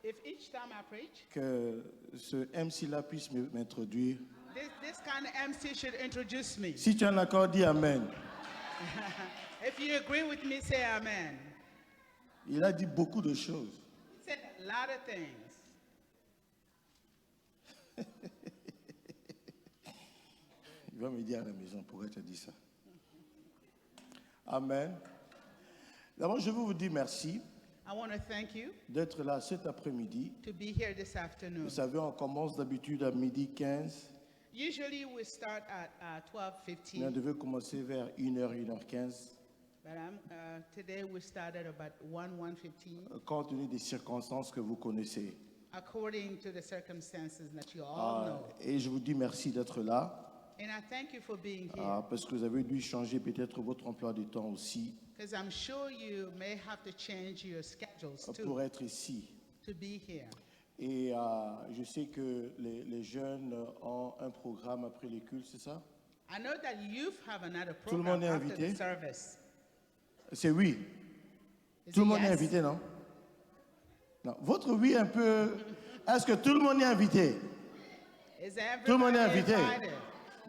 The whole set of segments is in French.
If each time I preach, que ce MC-là puisse m'introduire. this kind of MC should introduce me. Si tu es en accord, dis Amen. If you agree with me, say amen. Il a dit beaucoup de choses. He said a lot of things. Il va me dire à la maison pourquoi tu as dit ça. Amen. D'abord, je veux vous dire merci I want to thank you d'être là cet après-midi. to be here this afternoon. Vous savez, on commence d'habitude à midi 15. Usually we start at Mais on 12:15, devait commencer vers 1h, 1h15. but today we started about 1:15, Compte tenu des circonstances que vous connaissez. according to the circumstances that you all know. Et je vous dis merci d'être là. And I thank you for being here, Parce que vous avez dû changer peut-être votre emploi du temps aussi because I'm sure you may have to change your schedules pour too être ici. to be here. Et je sais que les jeunes ont un programme après les cultes, c'est ça? I know that youth have another Tout le program monde est after invité? the service. C'est oui. Is Tout le it monde est yes? invité, non? Non. Votre oui un peu. Est-ce que tout le monde est invité? Is Tout le monde est everybody invité. invited?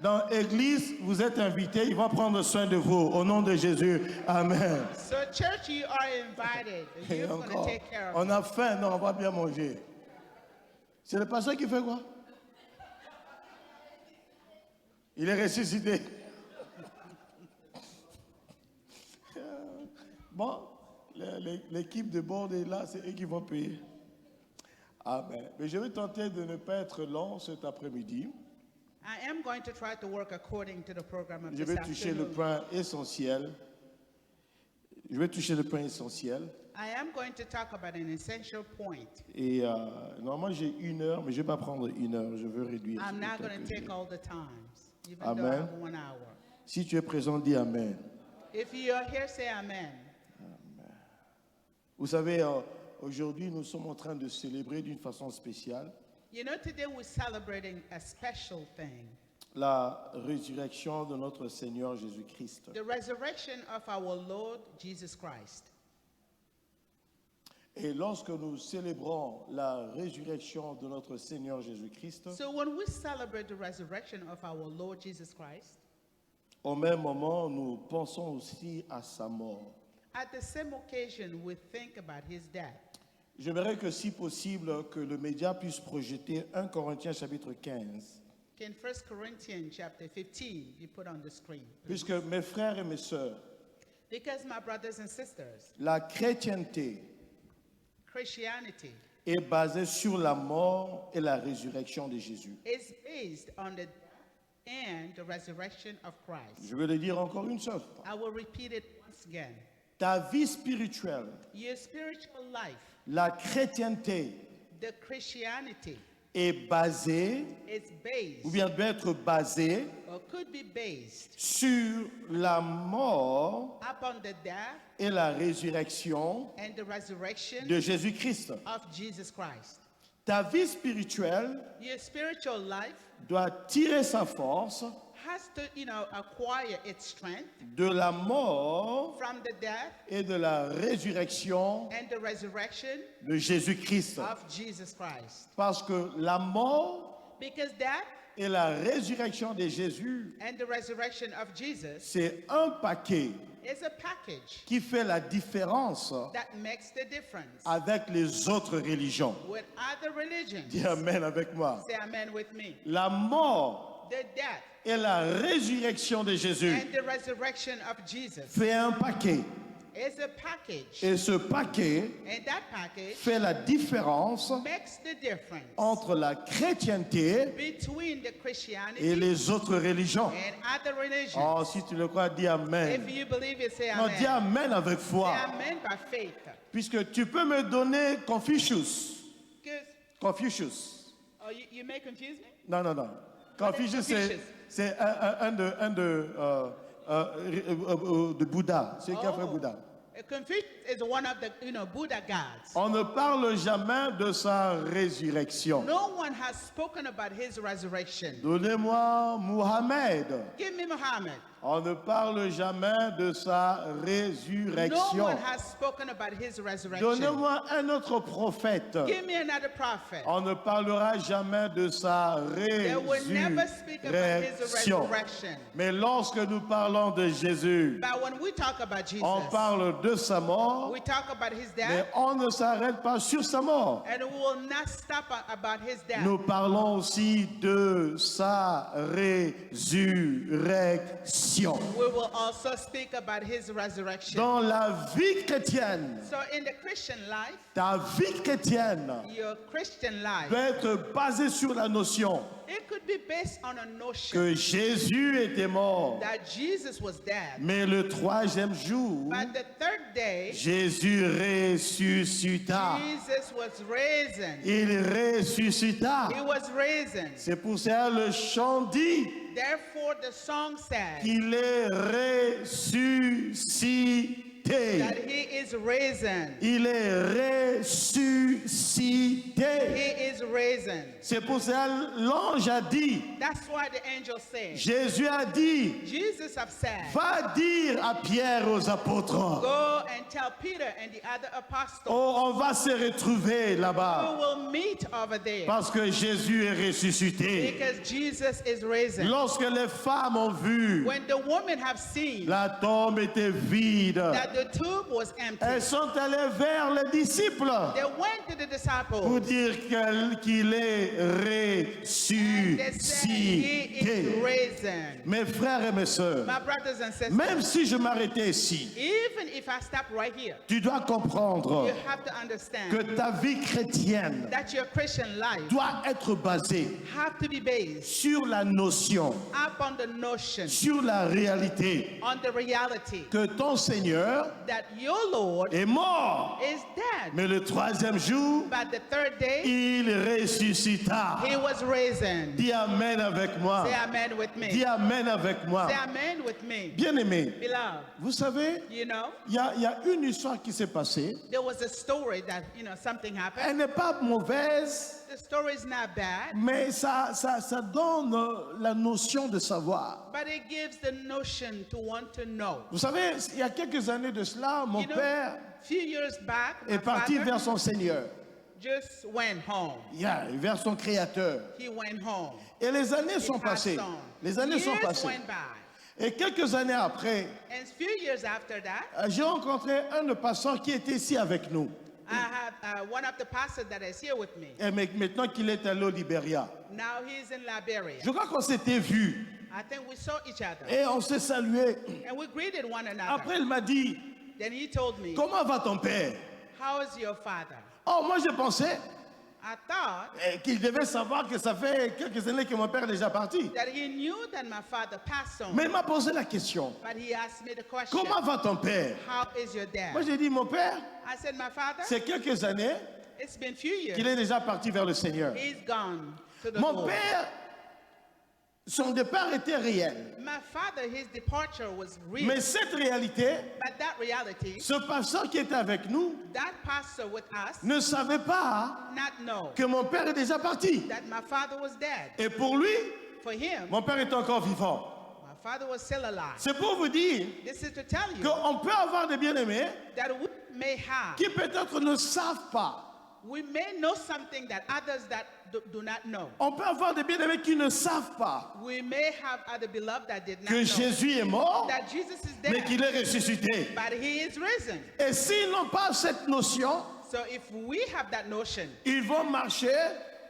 Dans l'église, vous êtes invités. Ils vont prendre soin de vous. Au nom de Jésus. Amen. So church, you are invited. The Et youth going to encore, take care of on a faim, non, on va bien manger. C'est le pasteur qui fait quoi? Il est ressuscité. Bon, l'équipe de bord est là, c'est eux qui vont payer. Amen. Mais je vais tenter de ne pas être long cet après-midi. I am going to try to work according to the program of Je this vais toucher le afternoon. point essentiel. Je vais toucher le point essentiel. I am going to talk about an essential point. Et normalement, j'ai 1 heure, mais je ne vais pas prendre 1 heure. Je veux réduire. I'm le not temps going que to j'ai. take all the times, even Amen. though I have 1 hour. Si tu es présent, dis Amen. If you are here, say amen. Vous savez, aujourd'hui, nous sommes en train de célébrer d'une façon spéciale You know, today we're celebrating a special thing, la résurrection de notre Seigneur Jésus-Christ. the resurrection of our Lord Jesus Christ. Et lorsque nous célébrons la résurrection de notre Seigneur Jésus-Christ, So when we celebrate the resurrection of our Lord Jesus Christ, au même moment, nous pensons aussi à sa mort. at the same occasion we think about his death. J'aimerais que, si possible, que le média puisse projeter 1 Corinthiens chapitre 15. Can 1 Corinthians chapter 15 be put on the screen? Puisque mes frères et mes sœurs, Because my brothers and sisters, la chrétienté Christianity est basée sur la mort et la résurrection de Jésus. is based on the and the resurrection of Christ. Je vais le dire encore une seule fois. I will repeat it once again. Ta vie spirituelle, Your spiritual life, la chrétienté the Christianity, est basée, is based ou bien doit être basée, or could be based sur la mort upon the death et la résurrection and the resurrection de Jésus-Christ. of Jesus Christ. Ta vie spirituelle Your spiritual life doit tirer sa force has to, acquire its strength de la mort from the death et de la résurrection and the resurrection de Jésus-Christ. of Jesus Christ. Parce que la mort Because that et la résurrection de Jésus, and the resurrection of Jesus c'est un paquet is a package qui fait la différence that makes the difference avec les autres religions. with other religions. Dis Amen avec moi. Say amen with me. La mort The death et la résurrection de Jésus and the resurrection of Jesus fait un paquet. is a package. Et ce paquet And that package fait la différence makes the difference entre la chrétienté between the et Christianity les autres religions. and other religions. Oh, si tu le crois, dis If Amen. you believe it, say Non, dis amen. Amen avec Say foi. amen by faith. Puisque tu peux me donner Confucius. Because, Confucius. oh, you may confuse me. Non, non, non. Confucius, Confucius? c'est un de Bouddha. C'est qui a fait Oh. Bouddha. Confucius is one of the Buddha gods. On ne parle jamais de sa résurrection. No one has spoken about his resurrection. Donnez-moi Muhammad. Give me Muhammad. On ne parle jamais de sa No résurrection. one has spoken about his resurrection. Donnez-moi un autre prophète. Give me another prophet. On ne parlera jamais de sa They will never speak about his résurrection. resurrection. Mais lorsque nous parlons de Jésus, But when we talk about Jesus, on parle de sa mort, we talk about his mais death, on ne s'arrête pas sur sa mort. and we will not stop about his death. Nous parlons aussi de sa résurrection. We will also speak about his resurrection. Dans la vie chrétienne, So in the Christian life, ta vie chrétienne your Christian life, doit être basée sur la notion it could be based on a notion que Jésus était mort, that Jesus was dead. mais le troisième jour, But the third day, Jésus ressuscita. Jesus was risen. Il ressuscita. He was risen. C'est pour ça le chant dit Therefore, the song said qu'il est ressuscité. that he is risen. Il est ressuscité. He is risen. C'est pour ça l'ange a dit, That's why the angel said, Jésus a dit, Jesus have said, va dire à Pierre, aux apôtres, go and tell Peter and the other apostles, oh, on va se retrouver we là-bas will meet over there parce que Jésus est ressuscité. because Jesus is risen. Lorsque les femmes ont vu, When the women have seen la tombe était vide. that the tomb was empty, Elles sont allées vers les disciples they went to the pour disciples dire qu'il est and they said, he is ressuscité. risen. Mes frères et mes sœurs, My brothers and sisters, même si je m'arrêtais ici, even if I stop right here, tu dois comprendre you have to understand que ta vie chrétienne that your Christian life doit être basée have to be based sur la notion, upon the notion, sur la réalité on the reality que ton Seigneur that your Lord est mort, is dead. mais le troisième jour, But the third day, il ressuscita. he was risen. Dis Amen avec moi. Say amen with Dis me. Amen avec moi. Say amen with me. Bien-aimé, Beloved, vous savez, you know, il y a une histoire qui s'est passée. there was a story that, something happened. Elle n'est pas mauvaise, The story is not bad, mais ça donne la notion de savoir. but it gives the notion to want to know. Vous savez, il y a quelques années de cela, mon You know, père few years back, my est parti father vers son Seigneur, just went home. vers son Créateur. He went home. Et les années He sont passed passées. on. Les années sont Years passées. went by. Et quelques années après, And a few years after that, j'ai rencontré un de pasteurs qui était ici avec nous. I had one of the pastors that is here with me. Et maintenant qu'il est allé au Libéria, Now he's in Liberia. je crois qu'on s'était vus I think we saw each other. et on s'est salué. And we greeted one another. Après, il m'a dit, Then he told me, comment va ton père? how is your father? Oh, moi je pensais I thought qu'il devait savoir que ça fait quelques années que mon père est déjà parti. that he knew that my father passed on. Mais il m'a posé la question, But he asked me the question, comment va ton père? how is your Moi dad? j'ai dit, mon père, I said, my father, c'est quelques années it's been few years. qu'il est déjà parti vers le Seigneur. He's gone to the Mon Lord. père, son départ était réel. My father, his departure was real. Mais cette réalité, But that reality, ce pasteur qui était avec nous that pastor with us ne savait pas not know que mon père est déjà parti. that my father was dead. Et pour lui, For him, mon père est encore vivant. my father was still alive. C'est pour vous dire This is to tell you qu'on peut avoir des bien-aimés that we may have, qui peut-être ne savent pas. we may know something that others that do not know. On peut avoir des bien-aimés qui ne savent pas We may have other beloved that did not que know Jésus est mort, that Jesus is mais dead, qu'il est ressuscité. but he is risen. Et s'ils n'ont pas cette notion, So if we have that notion, ils vont marcher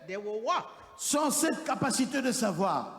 they will walk sans cette capacité de savoir.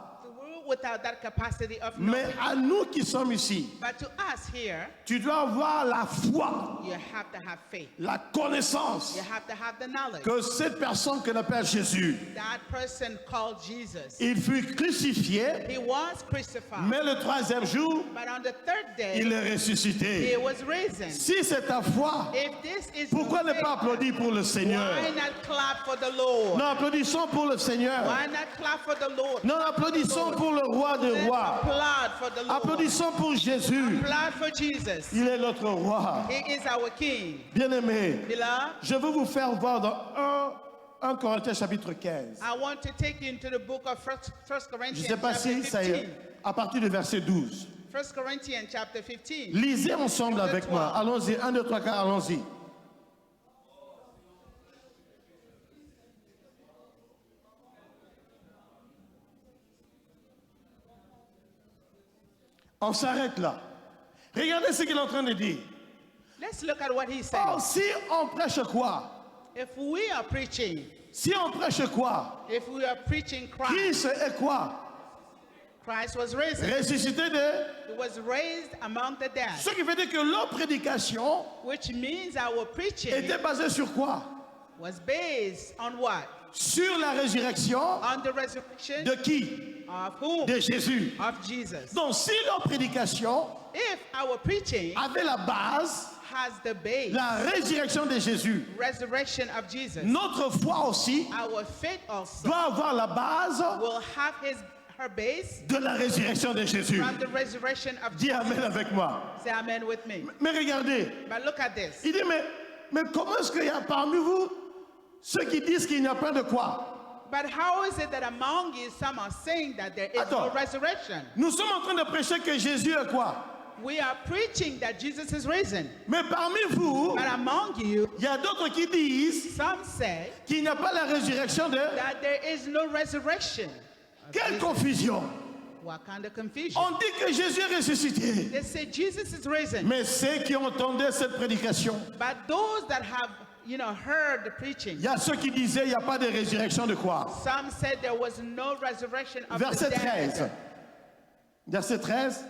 without that capacity of Mais knowing. à nous qui sommes ici, But to us here, tu dois avoir la foi, you have to have faith. la connaissance You have to have the knowledge. que cette personne qu'on appelle Jésus, That person called Jesus, il fut crucifié, he was crucified, mais le troisième jour, but on the third day, il est ressuscité. he was risen. Si c'est ta foi, If this is pourquoi your ne pas faith, applaudir pour le Seigneur? why not clap for the Lord? Non, applaudissons pour le Seigneur. Why not clap for the Lord? Non, applaudissons pour le roi des Let's rois. applaud for the Lord. Applaudissons pour Jésus. Applaud for Jesus. Il est notre roi. He is our King. Bien-aimé, Beloved, je veux vous faire voir dans 1 Corinthiens chapitre 15. I want to take you into the book of First Je ne Corinthians sais pas chapter si ça y 15. est, à partir du verset 12. 1 Corinthians chapter 15. Lisez ensemble Verset avec moi. 3. Allons-y. 1, 2, 3, 4, allons-y. On s'arrête là. Regardez ce qu'il est en train de dire. Let's look at what he's saying. Oh, si on prêche quoi? If we are preaching, Si on prêche quoi? if we are preaching Christ, Christ est quoi? Christ was risen. Ressuscité de... He was raised among the dead, Ce qui veut dire que leur prédication which means our preaching était basée sur quoi? was based on what? Sur la résurrection On the resurrection de qui? of whom? De Jésus. Of Jesus. Donc si leur prédication If our preaching avait la base, has the base, la résurrection de Jésus, resurrection of Jesus, notre foi aussi our faith also doit avoir la base will have her base de la résurrection de Jésus. from the resurrection of Dis Jesus. Amen avec moi. Say amen with me. Mais regardez, But look at this. il dit, mais comment est-ce qu'il y a parmi vous ceux qui disent qu'il n'y a pas de quoi? But how is it that among you some are saying that there is no Attends. resurrection? Nous sommes en train de prêcher que Jésus est quoi? We are preaching that Jesus is risen. Mais parmi vous, But among you, il y a d'autres qui disent some say qu'il n'y a pas la résurrection de... that there is no resurrection. Quelle confusion! What kind of confusion? On dit que Jésus est ressuscité. They say Jesus is risen. Mais ceux qui ont entendu cette prédication, But those that have, heard the preaching, il y a ceux qui disaient il n'y a pas de résurrection de quoi? some said there was no resurrection of Verset the 13. dead. Verset 13.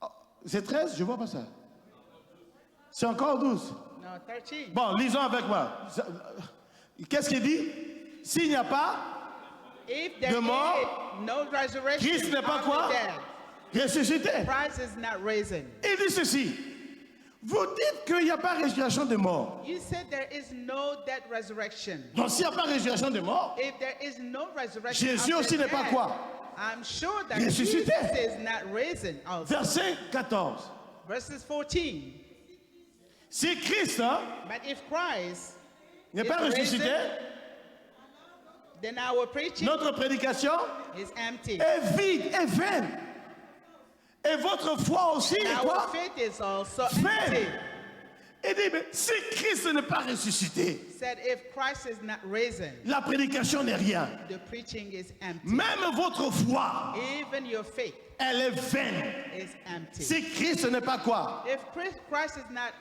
Oh, c'est 13? Je vois pas ça. C'est encore 12. No, 13. Bon, lisons avec moi. Qu'est-ce qu'il dit? S'il n'y a pas, If there de mort, is no resurrection Christ n'est pas of quoi? the dead, ressuscité. Christ is not risen. Il dit ceci. Vous dites qu'il n'y a pas résurrection des morts. You said there is no dead resurrection. Donc s'il n'y a pas résurrection des morts, If there is no resurrection Jésus of aussi the n'est pas dead, quoi? I'm sure that Ressuscité. Jesus is not risen also. Verset 14. Verses 14. Si Christ hein, But if Christ n'est is pas ressuscité, risen, then our preaching notre prédication is empty. est vide, est vaine. Et votre foi aussi est Our quoi? faith is also Vaine. empty. Il dit, mais si Christ n'est pas ressuscité, Said if Christ is not risen, la prédication n'est rien. the preaching is empty. Même votre foi, Even your faith elle est vaine. is empty. Si Christ n'est pas quoi? If Christ is not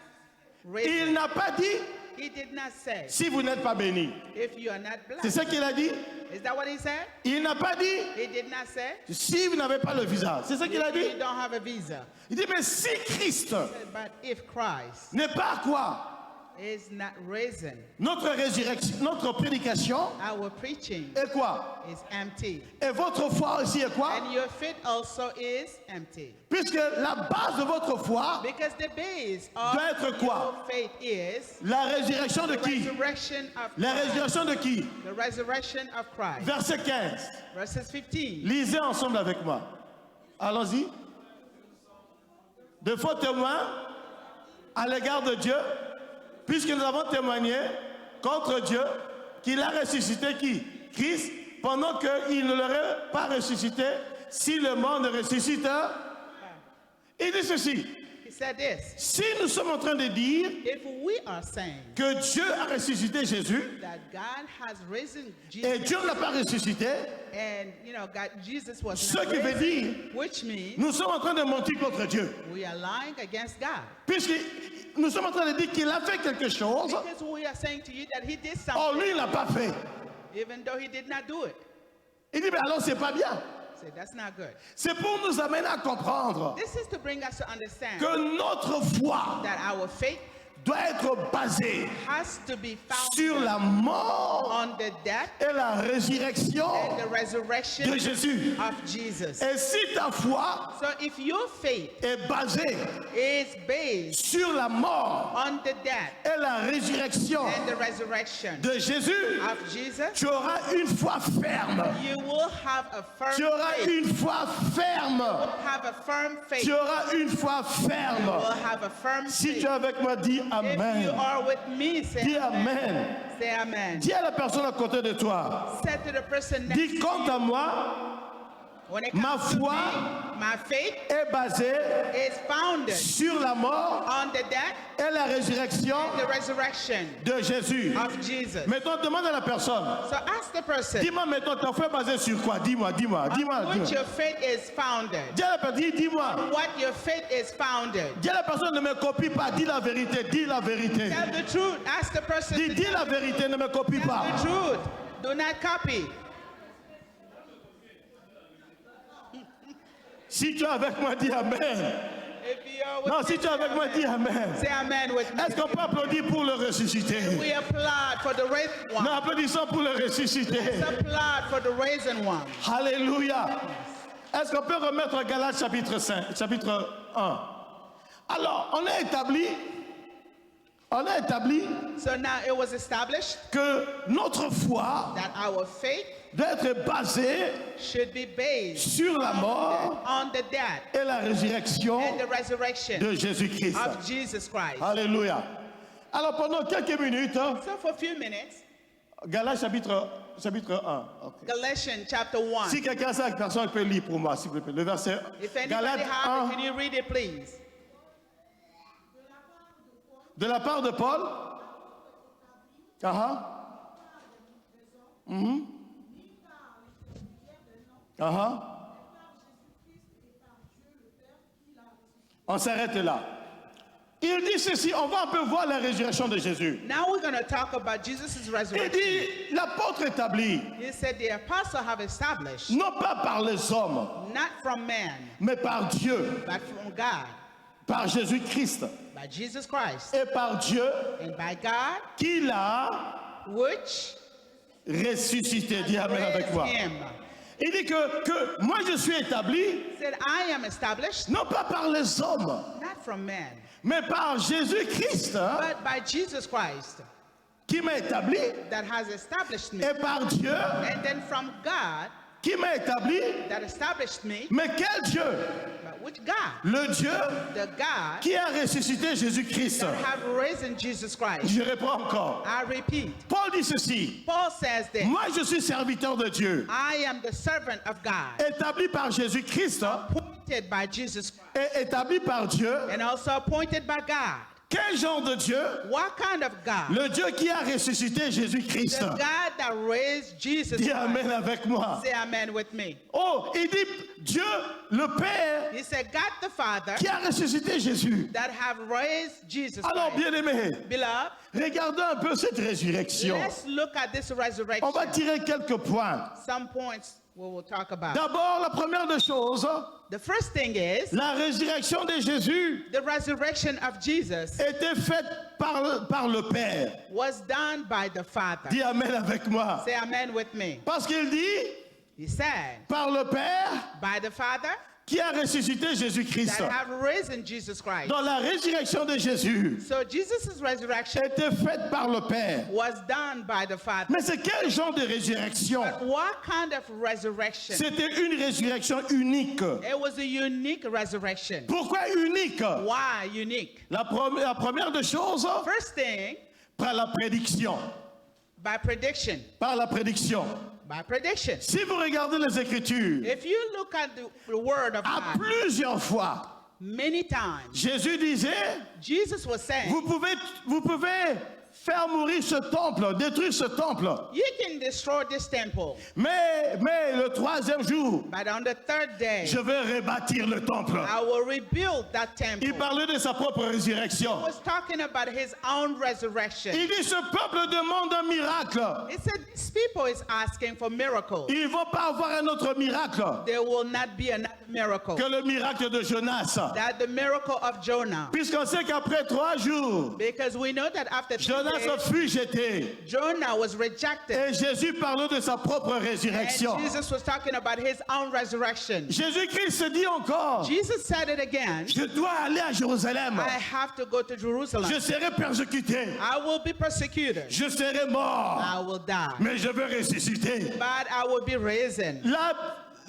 Il risen, n'a pas dit, he did not say, si vous n'êtes pas béni. if you are not C'est blessed. ce qu'il a dit. Is that what he said? Il n'a pas dit, He did not say, si vous n'avez pas le visa. C'est ce qu'il a if dit. you don't have a visa. Il dit, mais si Christ But if Christ n'est pas quoi? is not risen, Notre résurrection, notre prédication our preaching est quoi? is empty. Et votre foi aussi est quoi? And your faith also is empty. Puisque la base de votre foi, Because the base of doit être quoi? your faith is la résurrection de the qui? resurrection of La Christ. résurrection de qui? The resurrection of Christ. Verset 15. Verses 15. Lisez ensemble avec moi. Allons-y. De faux témoins à l'égard de Dieu, puisque nous avons témoigné contre Dieu qu'il a ressuscité qui? Christ, pendant qu'il ne l'aurait pas ressuscité, si le mort ne ressuscite. Il dit ceci. He said this. Si nous sommes en train de dire If we are saying que Dieu a ressuscité Jésus, that God has risen et Jesus, Dieu ne l'a pas ressuscité, and Jesus was ce not qui veut risen, dire, which means nous sommes en train de mentir contre Dieu. we are lying against God. Puisque nous sommes en train de dire qu'il a fait quelque chose, Because we are saying to you that he did or something, lui il l'a pas fait. even though he did not do it. Il dit, mais alors c'est pas bien. So that's not good. C'est pour nous amener à comprendre This is to bring us to understand que notre foi that our faith doit être basée has to be sur founded la mort on the death et la résurrection and the resurrection de Jésus. of Jesus. Et si ta foi So if your faith est basée is based sur la mort on the death et la résurrection and the resurrection de Jésus, of Jesus, tu auras une foi ferme. you will have a firm Tu auras faith. une foi ferme. Have a firm faith. Tu auras une foi You ferme. will have a firm Si tu faith. es avec moi, dis Amen. If you are with me, say Dis amen. Amen. Say amen. Dis à la personne à côté de toi. Say to the person next Dis, to quant you, à moi, when it ma comes to foi me, my faith est basée is founded sur la mort on the death et la résurrection and the resurrection de Jésus. of Jesus. Maintenant, demande à la personne. So ask the person, Dis-moi maintenant, ta foi est basée sur quoi? Dis-moi. what your faith is founded. Dis à la personne, dis-moi. What your faith is founded. Dis à la personne, ne me copie pas, dis la vérité, dis la vérité. Tell the truth. Ask the person to Dis la vérité, ne me copie tell pas. the truth. Do not copy. Si tu es avec moi, dis Amen. If you are with Non, me, si tu es avec moi, dis Amen. say amen with me. Est-ce qu'on peut applaudir pour le ressusciter? We applaud for the raised one. Non, applaudissons pour le ressusciter. Let's applaud for the risen one. Alléluia. Est-ce qu'on peut remettre Galates chapitre 1? Alors, on a établi So now it was established que notre foi that our faith doit être basée should be based sur la mort on the death et la résurrection and the resurrection de Jésus-Christ. of Jesus Christ. Alléluia. Alors, pendant quelques minutes, So for a few minutes, Galates chapitre 1. Ok. Galatians chapter 1. Si quelqu'un a cette personne peut lire pour moi, s'il vous plaît. Le verset If anybody Galates have 1, it, can you read it, please? de la part de Paul. On s'arrête là. Il dit ceci, on va un peu voir la résurrection de Jésus. Now we're going to talk about Jesus' Il resurrection. dit, l'apôtre établit, He said the apostle have established, non pas par les hommes, not from man, mais par Dieu, but from God, par Jésus-Christ, by Jesus Christ, et par Dieu and by God, qui l'a which ressuscité. Dis Amen avec raised moi. him. Il dit que moi je suis établi, He said, I am established, non pas par les hommes, not from man, mais par Jésus-Christ but by Jesus Christ, qui m'a établi, that has established me. et par Dieu And then from God, qui m'a établi. that established me, Mais quel Dieu? but which God? Le Dieu The God qui a ressuscité Jésus-Christ. that have risen Jesus Christ. Je réponds encore. I repeat, Paul dit ceci. Paul says this, Moi je suis serviteur de Dieu, I am the servant of God, établi par Jésus-Christ appointed by Jesus Christ, et établi par Dieu. and also appointed by God. Quel genre de Dieu? What kind of God? Le Dieu qui a ressuscité Jésus-Christ. The God that raised Jesus Dis Christ. Amen avec moi. Say amen with me. Oh, il dit Dieu, le Père, He said, God the Father qui a ressuscité Jésus. that have raised Jesus Alors, Christ. bien-aimés, Beloved, regardons un peu cette résurrection. let's look at this resurrection. On va tirer quelques points. Some points we will talk about. D'abord, la première des choses, The first thing is la résurrection de Jésus the resurrection of Jesus était faite par le Père. was done by the Father. Dis Amen avec moi. Say amen with me. Parce qu'il dit, He said, par le Père by the Father qui a ressuscité Jésus-Christ. that have risen Jesus Christ. Donc la résurrection de Jésus So Jesus' resurrection était faite par le Père. was done by the Father. Mais c'est quel genre de résurrection? What kind of resurrection? C'était une résurrection unique. It was a unique resurrection. Pourquoi unique? Why unique? La première des choses, First thing, par la prédiction. by prediction. Par la prédiction. By prediction. Si vous regardez les Écritures, If you look at the word of à God, plusieurs fois, many times, Jésus disait, Jesus was saying, vous pouvez faire mourir ce temple, détruire ce temple. you can destroy this temple, Mais le troisième jour, but on the third day, je vais rebâtir le temple. I will rebuild that temple. Il parlait de sa propre résurrection. He was talking about his own resurrection. Il dit, ce peuple demande un miracle. He said, these people is asking for miracles. Ils ne vont pas avoir un autre miracle There will not be another miracle. que le miracle de Jonas. That the miracle of Jonah. Puisqu'on sait qu'après 3 jours, Because we know that after 3 Jonas days, fut jeté. Jonah was rejected. Et Jésus parlait de sa propre résurrection. And Jesus was talking about his own resurrection. Jésus-Christ se dit encore, Jesus said it again. je dois aller à Jérusalem. I have to go to Jerusalem. Je serai persécuté. I will be persecuted. Je serai mort. I will die. Mais je veux ressusciter. But I will be risen.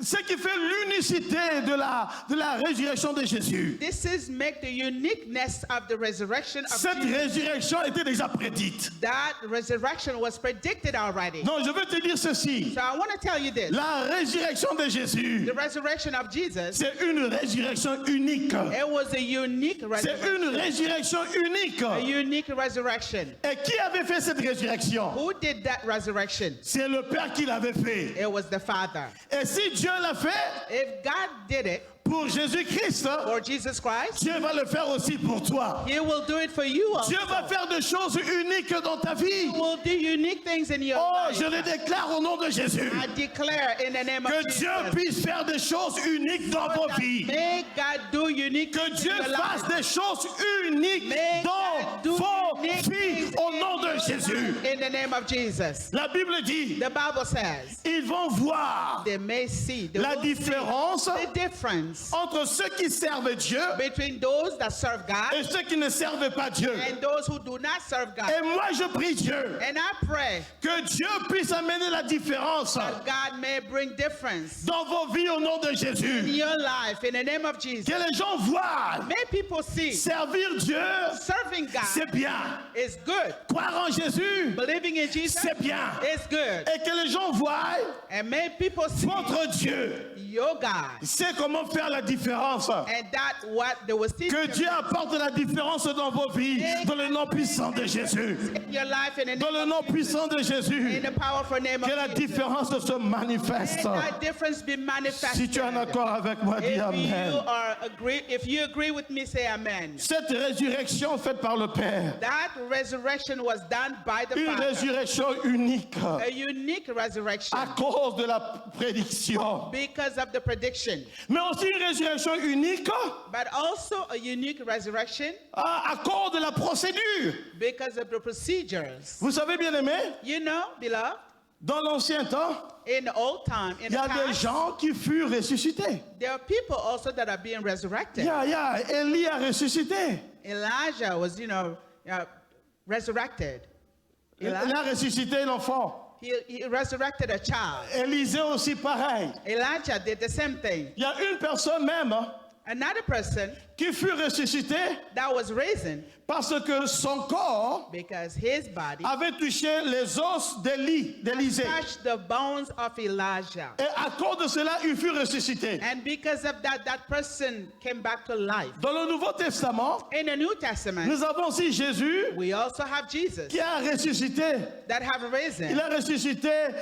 ce qui fait l'unicité de la résurrection de Jésus. This is make the uniqueness of the resurrection of Cette Jesus. résurrection était déjà prédite. That resurrection was predicted already. Non, je veux te dire ceci. So I want to tell you this. La résurrection de Jésus, The resurrection of Jesus, c'est une résurrection unique. it was a unique C'est resurrection. une résurrection unique. A unique resurrection. Et qui avait fait cette résurrection? Who did that resurrection? C'est le Père qui l'avait fait. It was the Father. Et si Dieu l'a fait If God did it pour Jésus-Christ, for Jesus Christ, Dieu va le faire aussi pour toi. He will do it for you also. Dieu va faire des choses uniques dans ta vie. He will do unique things in your Oh, life. je le déclare au nom de Jésus. I declare in the name Que of Dieu Jesus. puisse faire des choses uniques dans vos vies. May God do unique Que things Dieu in your fasse life. des choses uniques May dans God do vos unique vies things au in nom de your Jésus. life in the name of Jesus. La Bible dit, The Bible says ils vont voir they may see they la will see différence the difference entre ceux qui servent Dieu between those that serve God et ceux qui ne servent pas Dieu. and those who do not serve God. Et moi, je prie Dieu And I pray que Dieu puisse amener la différence that God may bring difference dans vos vies au nom de in Jésus. your life in the name of Jesus. Que les gens voient May people see servir Dieu, serving c'est God bien. is good. Croire en Jésus, Believing in Jesus c'est bien. is good. Et que les gens voient And may people see votre Dieu. your God. C'est comment faire la différence. And that what they will see Que Dieu apporte la différence dans vos vies, dans le nom puissant de Jésus. in your life in the Dans le name nom of Jesus. puissant de Jésus. In the powerful name of Que la Jesus. différence se manifeste. May that difference be manifested. Si tu es en accord avec moi, dis Amen. If you agree with me, say amen. Cette résurrection faite par le Père, That resurrection was done by the une Father. résurrection unique A unique resurrection à cause de la prédiction, because of the prediction, mais aussi une résurrection unique but also a unique resurrection à cause de la procédure. because of the procedures. Vous savez, bien aimé, You know, beloved, dans l'ancien temps, in the old time, in il the y a des past, gens qui furent ressuscités. there are people also that are being resurrected. Élie a ressuscité. Elijah was, resurrected. Il a ressuscité l'enfant. He resurrected a child. Élisée aussi pareil. Elijah did the same thing. Il y a une personne même Another person qui fut ressuscitée that was risen parce que son corps because his body avait touché les os d'Élisée. touched the bones of Elijah. Et à cause de cela, il fut ressuscité. And because of that, that person came back to life. Dans le Nouveau Testament, In the New Testament, nous avons aussi Jésus we also have Jesus qui a ressuscité. that have Il risen. a ressuscité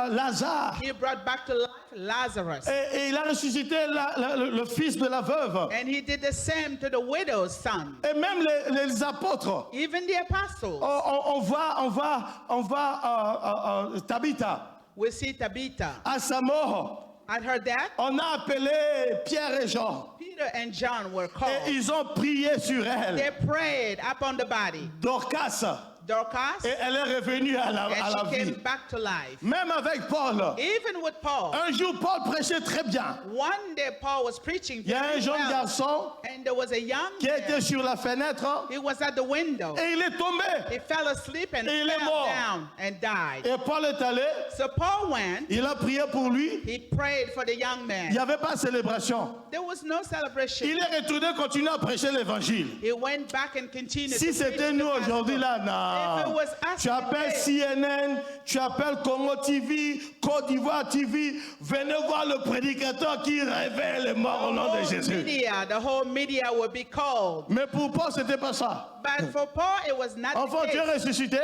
Lazare. He brought back to life Lazarus. Et il a ressuscité le fils de la veuve. And he did the same to the widow's son. Et même les apôtres. Even the apostles. On voit Tabitha. We see Tabitha. À sa mort, At her death, on a appelé Pierre et Jean. Peter and John were Et called. ils ont prié sur elle. They prayed upon the body. Dorcas. Dorcas, Et elle est revenue à la and she vie. came back to life. Même avec Paul. Even with Paul, Un jour, Paul prêchait très bien. one day Paul was preaching Il y a un very jeune well, garçon and there was a young qui était man. sur la fenêtre He was at the window. et il est tombé. He fell asleep and Et il est fell mort. down and died. Et Paul est allé, So Paul went. il a prié pour lui. He prayed for the young Il man. n'y avait pas de célébration. There was no celebration. Il est retourné continuer à prêcher l'évangile. He went back and continued. Si to c'était preach nous the aujourd'hui gospel. là, If it non. was us Tu appelles today, CNN, tu appelles Congo TV, Côte d'Ivoire TV, venez voir le prédicateur qui révèle les morts au nom de Jésus. the whole media would be called. Mais pour Paul, c'était pas ça. But for Paul, it was not Enfant, the tu es case. ressuscité.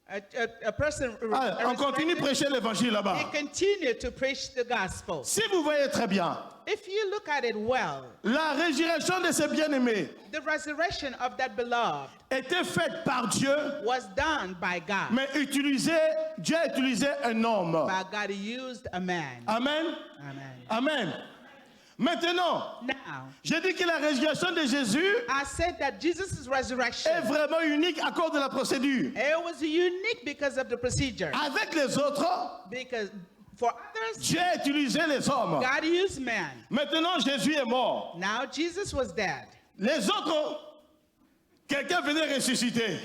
A person Ah, on continue de prêcher l'évangile he là-bas. continued to preach the gospel. Si vous voyez très bien, If you look at it well, la résurrection de ces bien-aimés the resurrection of that beloved était faite par Dieu, was done by God. mais Dieu a utilisé un homme. But God used a man. Amen. Amen. Amen. Maintenant, Now, j'ai dit que la résurrection de Jésus I said that Jesus' resurrection, est vraiment unique à cause de la procédure. it was unique because of the procedure. Avec les autres, Because for others, Dieu a utilisé les hommes. God used man. Maintenant, Jésus est mort. Now Jesus was dead. Les autres, quelqu'un venait ressusciter.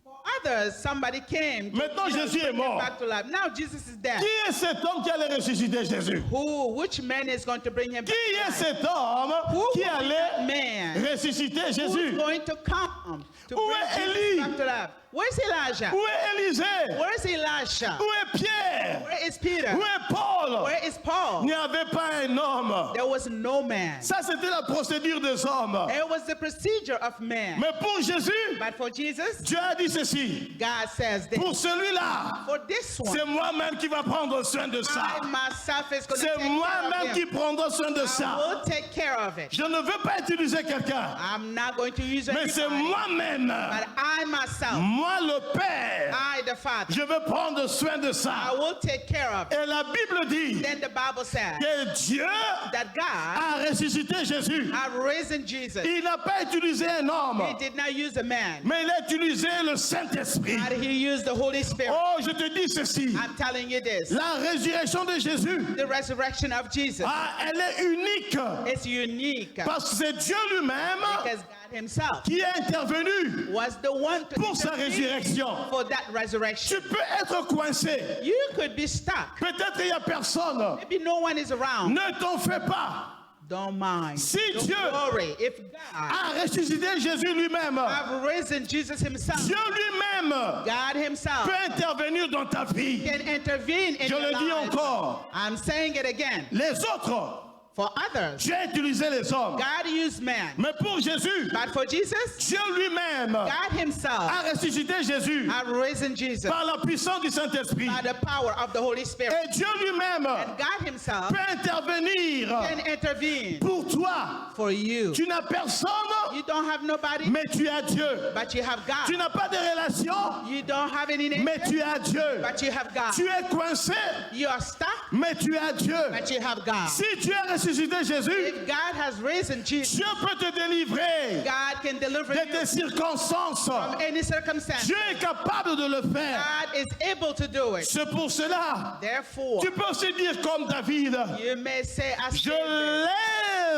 For others, somebody came. Maintenant, Jésus est bring him mort. back to life. Now Jesus is dead. Qui est cet homme qui allait ressusciter Jésus? Which man is going to bring him back Qui to est life? cet homme Who qui will be that allait man ressusciter who's Jésus? going to come to Où bring est Jesus Élie? back to life? Where's Elijah? Où est Élisée? Where is Elisha? Où est Pierre? Where is Peter? Où est Paul? Where is Paul? Il n'y avait pas un homme. There was no man. Ça, c'était la procédure des hommes. It was the procedure of man. Mais pour Jésus, But for Jesus, Dieu a dit ceci. God says this. Pour celui-là, For this c'est one, moi-même qui va prendre soin de ça. I myself is going to C'est take care moi-même of qui him. prendra soin de I ça. will take care of it. Je ne veux pas utiliser quelqu'un, I'm not going to use mais c'est anybody, moi-même, but I myself, moi le Père. I the Father, Je veux prendre soin de I ça. will take care of it. Et la Bible dit Then the Bible says que Dieu that God a ressuscité Jésus. have risen Jesus. Il n'a pas utilisé un homme, He did not use a man, mais il a utilisé le Saint-Esprit. but he used the Holy Spirit. Oh, je te dis ceci. I'm telling you this. La résurrection de Jésus, The resurrection of Jesus elle est unique. is unique Parce que c'est Dieu lui-même because God himself qui est intervenu was the one to pour sa intervene résurrection. for that resurrection. Tu peux être coincé. You could be stuck. Peut-être il n'y a personne. Maybe no one is around. Ne t'en fais pas. Don't mind. Si Don't Dieu worry. If God a ressuscité Jésus lui-même, have risen Jesus himself, Dieu lui-même God himself peut intervenir dans ta vie. can intervene in Je your le dis life. encore. I'm saying it again. Les autres, For others, Dieu a utilisé les hommes. God used man. Mais pour Jésus, But for Jesus, Dieu lui-même God himself a ressuscité Jésus have risen Jesus par la puissance du Saint-Esprit. by the power of the Holy Spirit. Et Dieu lui-même And God himself peut intervenir can intervene pour toi. for you. Tu n'as personne, You don't have nobody, mais tu as Dieu. but you have Tu God. n'as pas de relation, You don't have any name, mais tu as Dieu. but you have God. Tu es coincé, You are stuck, mais tu as Dieu. but you have God. Si tu as ressuscité Jésus, If God has risen Jesus, Dieu peut te délivrer God can deliver de you tes circonstances. from any circumstance. Dieu est capable de le faire. God is able to do it. C'est pour cela. Therefore, Tu peux aussi dire comme David, you may say, as je David,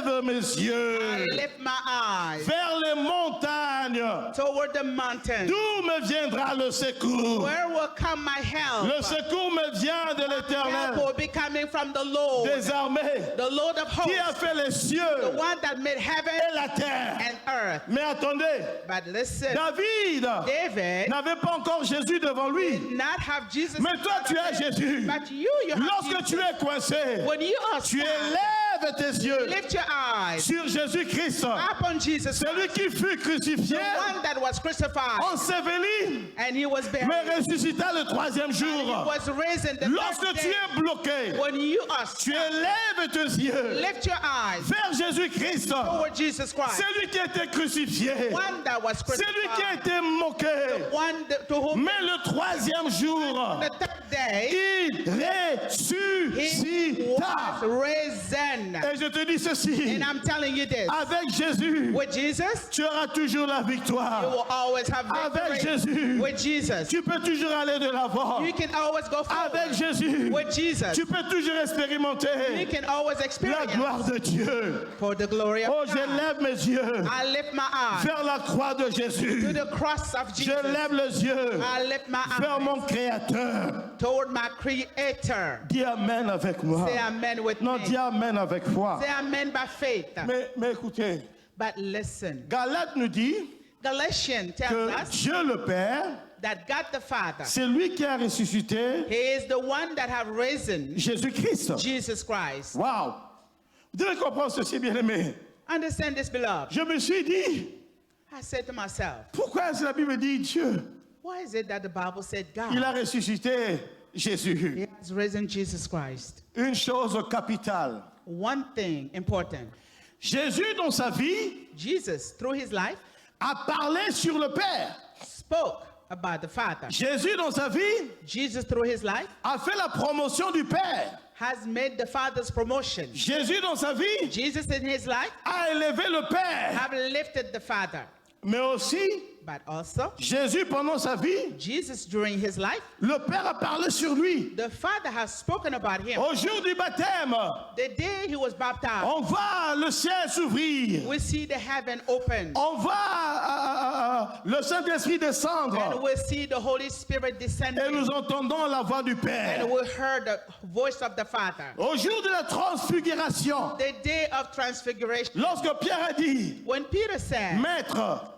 lève mes I yeux lift my eyes vers les montagnes. toward the mountain. D'où me viendra le secours? Where will come my help? Le secours me vient de Help l'Éternel will be coming from the Lord, des armées, the Lord of qui a hosts, fait les the cieux one that made heaven et la terre. and earth. Mais attendez, But listen, David David n'avait pas encore Jésus devant lui. did not have Jesus. Mais in toi, front tu of as him. Jésus. But you have Lorsque Jesus. tu es coincé, When you are tu sad, élèves tes yeux lift your eyes sur Jésus-Christ, upon Jesus, celui qui fut crucifié, the one that was crucified, enseveli, and he was buried. mais ressuscita le troisième He jour. was risen the Lorsque third tu day. es bloqué, When you are tu stuck, élèves tes yeux lift your eyes vers Jésus-Christ, toward Jesus Christ, celui qui a été crucifié, one that was celui qui a crucified, été moqué. one to whom Mais le troisième jour, the third day il he ressuscita. was risen. Et je te dis ceci, And I'm telling you this, avec Jésus, with Jesus, tu auras toujours la you victoire. will always have Avec victory. Jésus, With Jesus, tu peux toujours aller de l'avant. you can always go Avec forward. Jésus, With Jesus, tu peux toujours you expérimenter can always la experience gloire de Dieu. for the glory of Oh, je God. lève mes yeux I lift my eyes vers la croix de to Jésus. the cross of Je Jesus. lève les yeux I lift my vers eyes mon Créateur. toward my Creator. Dis Amen avec moi. Say amen with Non, me. dis Amen avec foi. Say amen by faith. Mais écoutez, But listen, Galate nous dit Galatians tells que us Dieu le Père, that God the Father, c'est lui qui a ressuscité He is the one that have risen Jésus-Christ. Jesus Christ. Waouh! Vous devez comprendre ceci, bien-aimé. Understand this, beloved. Je me suis dit, I said to myself, pourquoi est-ce que la Bible dit Dieu? why is it that the Bible said Il God? a ressuscité Jésus. He has risen Jesus Christ. Une chose capitale. One thing important. Jésus, dans sa vie, Jesus, through his life, a parlé sur le Père. spoke about the Father. Jésus, dans sa vie, Jesus, through his life, a fait la promotion du Père. has made the Father's promotion. Jésus, dans sa vie, Jesus, in his life, a élevé le Père. have lifted the Father. Mais aussi, but also Jésus, pendant sa vie, Jesus during his life. le Père a parlé sur lui. The Father has spoken about him. Au jour du baptême, The day he was baptized, on voit le ciel s'ouvrir. we see the heaven open. On voit le Saint-Esprit And descendre. we see the Holy Spirit Et descending. nous entendons la voix du Père. And we heard the voice of the Father. Au jour de la transfiguration, The day of transfiguration, lorsque Pierre a dit, when Peter said, Maître,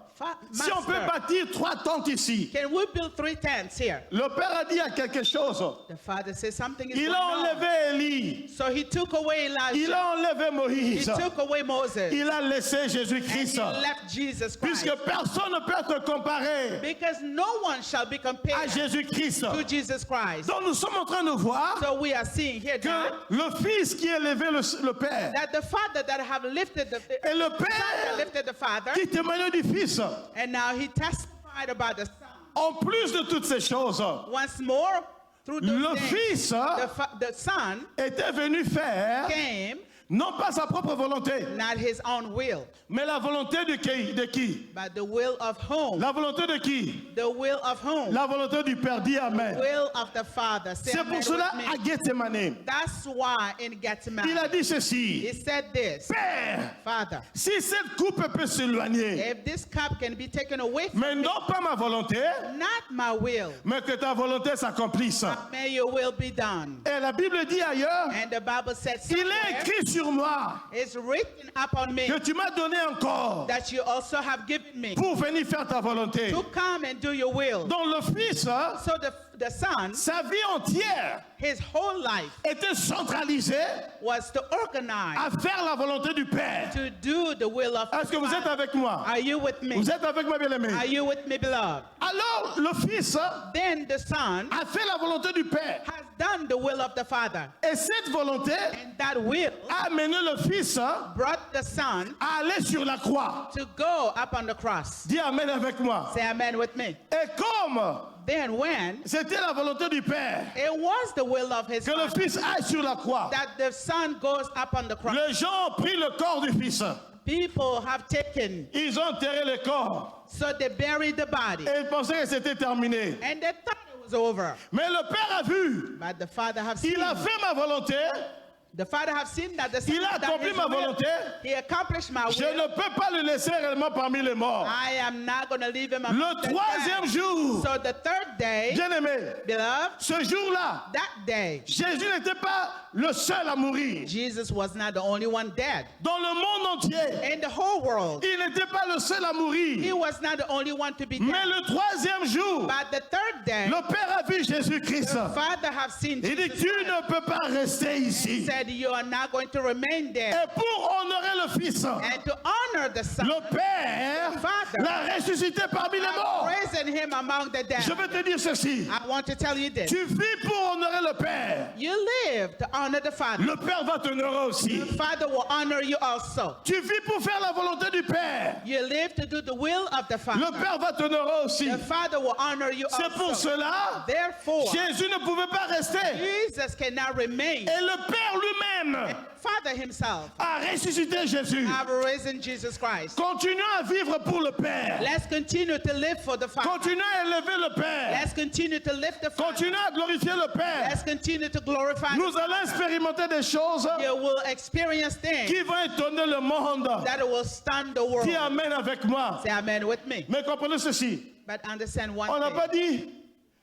si on peut Master, bâtir 3 tentes ici, can we build 3 tents here? le Père a dit à quelque chose. The Father said something is Il going a on. enlevé Élie, So he took away il Elijah. a enlevé He Moïse, took away Moses. il a laissé And Jésus-Christ. he left Jesus Christ. Puisque personne ne peut être comparé Because no one shall be à compared Jésus-Christ. to Jesus Christ. Donc nous sommes en train de voir So we are seeing here que that, le Fils qui a élevé le Père that the Father that have lifted the et le Son that Père lifted the Father, qui témoigne du Fils. and now he testified about the Son. En plus de toutes ces choses, Once more, through le those things, Fils the Son était venu faire came, non pas sa propre volonté, not his own will, mais la volonté de qui? but the will of whom? La volonté de qui? The will of whom? La volonté du Père. Dis Amen. Will of the Father. Say C'est amen pour cela with à me. Gethsemane, That's why in il Gethsemane, a dit ceci. he said this, Père, Father, si cette coupe peut s'éloigner, if this cup can be taken away from mais me, non pas ma volonté, not my will, mais que ta volonté s'accomplisse. may your will be done. Et la Bible dit ailleurs, And the Bible said il est somewhere, écrit sur moi it's written upon me que tu m'as donné encore that you also have given me pour venir faire ta volonté. to come and do your will. Donc le Fils, So the Son, sa vie entière his whole life était centralisée was to organize, à faire la volonté du Père. to do the will of Est-ce que vous êtes Father. avec moi? Are you with me? Vous êtes avec moi, bien-aimé? Are you with me, beloved? Alors le Fils Then the Son a fait la volonté du Père. has done the will of the Father. Et cette volonté And that will a amené le Fils brought the Son à aller sur la croix. to go up on the cross. Dis Amen avec moi. Say amen with me. Et comme Then when c'était la volonté du Père it was the will of his que le Father Fils aille sur la croix, that the Son goes up on the cross, les gens ont pris le corps du Fils. people have taken, Ils ont enterré le corps so they buried the body. et ils pensaient que c'était terminé. And they thought it was over. Mais le Père a vu, But the Father have seen. il a fait ma volonté, The Father have seen that the Son il a has done accompli his ma will. volonté. He accomplished my Je will. ne peux pas le laisser réellement parmi les morts. I am not going to leave him Le among the troisième dead. jour, So the third day, bien-aimé, beloved, ce jour-là, that day, Jésus n'était pas le seul à mourir. Jesus was not the only one dead. Dans le monde entier, In the whole world, il n'était pas le seul à he mourir. was not the only one to be Mais dead. le troisième jour, But the third day, le Père a vu Jésus-Christ. the Father have seen Il dit, Jesus tu Christ. ne peux pas rester He ici. said, you are not going to remain there. Et pour honorer le Fils, And to honor the Son, le Père Father, l'a ressuscité parmi les morts. raising him among the dead. Je vais te dire ceci. I want to tell you this. Tu vis pour honorer le Père. You live to honor the Father. Le Père va t'honorer aussi. The Father will honor you also. Tu vis pour faire la volonté du Père. You live to do the will of the Le Father. Père va t'honorer aussi. The Father will honor you C'est pour also. cela, Therefore, Jésus ne pouvait pas rester. Jesus cannot remain. Et le Père lui-même Father himself a ressuscité Jésus. have risen Jesus Christ. Continuons à vivre pour le Père. Let's continue to live for the Father. Continuons à élever le Père. Let's continue to lift the Father. Continuons à glorifier le Père. Let's continue to glorify Nous the allons Father. expérimenter des choses You will experience things qui vont étonner le monde. that will stun the world. Dis Amen avec moi. Say amen with me. Mais comprenez ceci. But understand one On n'a thing. pas dit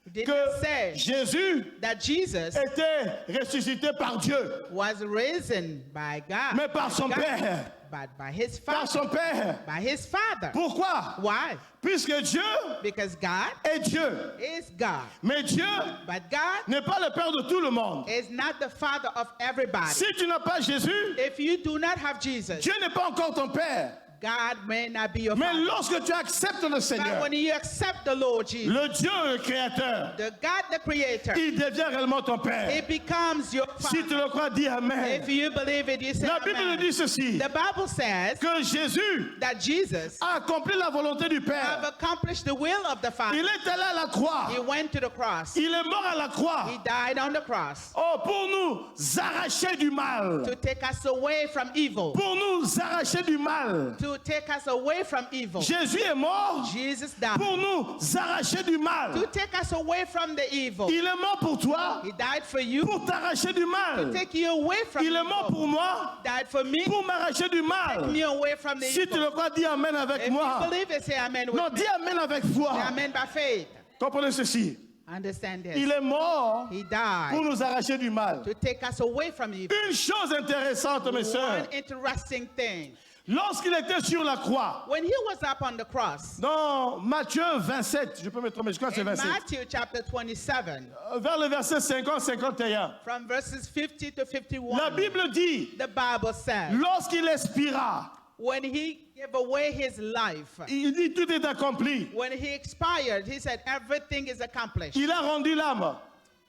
We did que not say Jésus that Jesus était ressuscité par Dieu, was risen by God, mais par son God, Père. but by his Par Father. son Père. By his Father. Pourquoi? Why? Puisque Dieu Because God est Dieu. is God. Mais Dieu But God n'est pas le Père de tout le monde. is not the Father of everybody. Si tu n'as pas Jésus, If you do not have Jesus, Dieu n'est pas encore ton Père. God may not be your Mais Father. lorsque tu acceptes le But Seigneur, when you accept the Lord Jesus, le Dieu le Créateur, the God, the Creator, il devient réellement ton Père. it becomes your Si tu Father. le crois, dis Amen. If you believe it, you say La Bible nous amen. dit ceci, The Bible says que Jésus that Jesus a accompli la volonté du have Père. accomplished the will of the Father. Il est allé à la croix. He went to the cross. Il est mort à la croix. He died on the cross Oh, pour nous arracher du mal. to take us away from evil, Pour nous arracher du mal. to to take us away from evil. Jésus est mort Jesus died pour nous arracher du mal. to take us away from the evil. Il est mort pour toi He died for you, pour t'arracher du mal. take you away from Il est mort evil. pour moi Died for me, pour m'arracher du take mal. me away from the Si tu evil. le crois, dis Amen avec If you moi. believe it, say amen with Non, me. dis Amen avec Say foi. amen by faith. Comprenez ceci. Understand this. Il est mort He pour died nous arracher du mal. to take us away from evil. Une chose intéressante, mes One sœurs, interesting thing. lorsqu'il était sur la croix, When he was up on the cross, dans Matthieu 27, je peux me tromper, je crois que c'est in 27, Matthew chapter 27, vers le verset 50-51, from verses 50 to 51, la Bible dit, the Bible says, lorsqu'il expira, when he gave away his life, il dit tout est accompli. when he expired, he said, everything is accomplished. Il a rendu l'âme.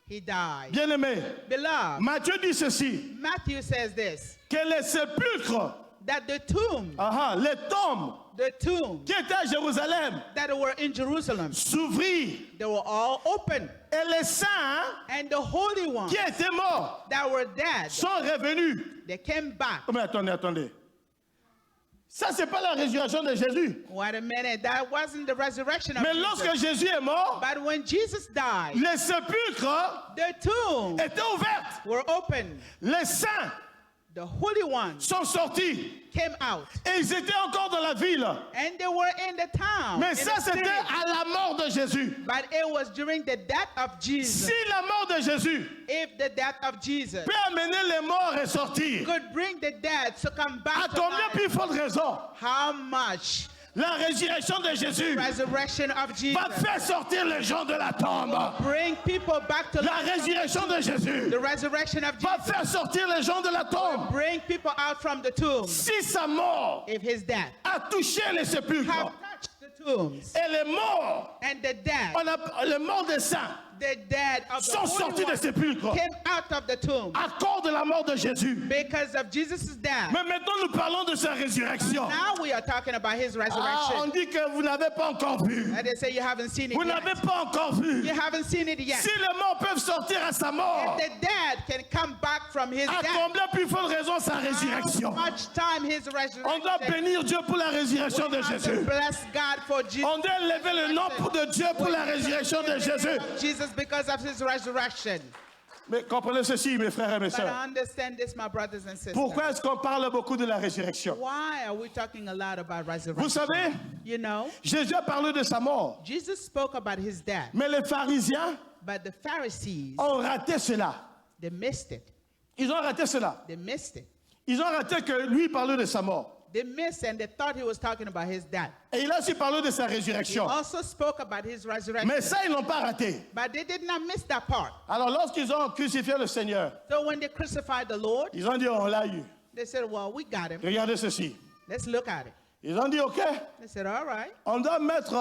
He died. Bien-aimé, Beloved, Matthieu dit ceci, Matthew says this, que les sépulcres, that the tomb les tombes qui étaient à Jérusalem that were in Jerusalem, s'ouvrirent they were all open. et les saints And the holy ones qui étaient morts that were dead, sont revenus. they came back. Mais attendez. Ça, c'est pas la résurrection de Jésus. Wait a minute, that wasn't the resurrection of Mais Jesus. lorsque Jésus est mort, But when Jesus died, les sépulcres the tomb étaient ouvertes. were open. Les saints The holy ones sont sortis. came out. Et ils étaient encore dans la ville. And they were in the town. Mais in ça, the city. c'était à la mort de Jésus. But it was during the death of Jesus. Si la mort de Jésus If the death of Jesus peut amener les morts à sortir, could bring the dead to come à back to combien life, plus forte raison how much la résurrection de Jésus resurrection of Jesus va faire sortir les gens de la tombe. bring people back to La life? résurrection de Jésus The resurrection of va Jesus faire sortir les gens de la tombe. bring people out from the tomb. Si sa mort If his death a touché les sépulcres have touched the tombs et les morts, and the dead, les morts des saints the dead of the sont holy sortis des ones sépulcres came out of the tomb à cause de la mort de Jésus. because of Jesus' death. Mais maintenant, nous parlons de sa résurrection. Now we are talking about his On resurrection. dit que vous n'avez pas encore vu. And they say you haven't seen it Vous yet. n'avez pas encore vu. You haven't seen it yet. Si les morts peuvent sortir à sa mort, If the dead can come back from his à death, combien plus forte raison sa how résurrection? much time his On doit resurrection. bénir Dieu pour la résurrection de We have to Jésus. bless God for Jesus. On doit lever le nom de Dieu pour la résurrection de Jésus. Jesus because of his resurrection. Mais comprenez ceci, mes frères et mes But I sœurs. understand this, my brothers and sisters. Pourquoi est-ce qu'on parle beaucoup de la résurrection? Why are we talking a lot about resurrection? Vous savez, You know, Jésus a parlé de sa mort. Jesus spoke about his death, Mais les pharisiens but the Pharisees, ont raté cela. they missed it. Ils ont raté cela. They missed it. Ils ont raté que lui parlait de sa mort. They missed and they thought he was talking about his death. Et il a aussi parlé de sa He résurrection. also spoke about his resurrection. Mais ça, ils n'ont pas raté. But they did not miss that part. Alors, lorsqu'ils ont crucifié le Seigneur, So when they crucified the Lord, ils ont dit, on l'a eu. they said, well, we got him. Regardez ceci. Let's look at it. Ils ont dit, OK, They said, all right, on doit mettre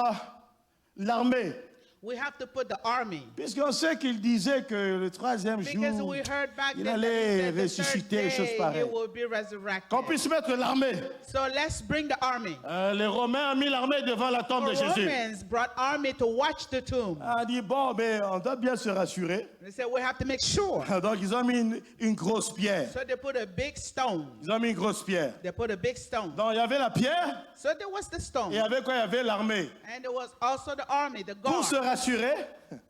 l'armée. we have to put the army. Puisqu'on sait qu'il disait que le troisième Because jour, we heard back il then that allait he said the ressusciter, third choses day pareilles. he will be resurrected. Qu'on puisse mettre l'armée. So let's bring the army. Les Romains ont mis l'armée devant la tombe de The Jésus. Romans brought army to watch the tomb. On dit, bon, mais on doit bien se rassurer. They said, we have to make sure. Donc, ils ont mis une grosse pierre. So they put a big stone. Ils ont mis une grosse pierre. They put a big stone. Donc, il y avait la pierre, So there was the stone. et il y avait quoi? Il y avait l'armée. And there was also the army, the Pour se guard, rassurer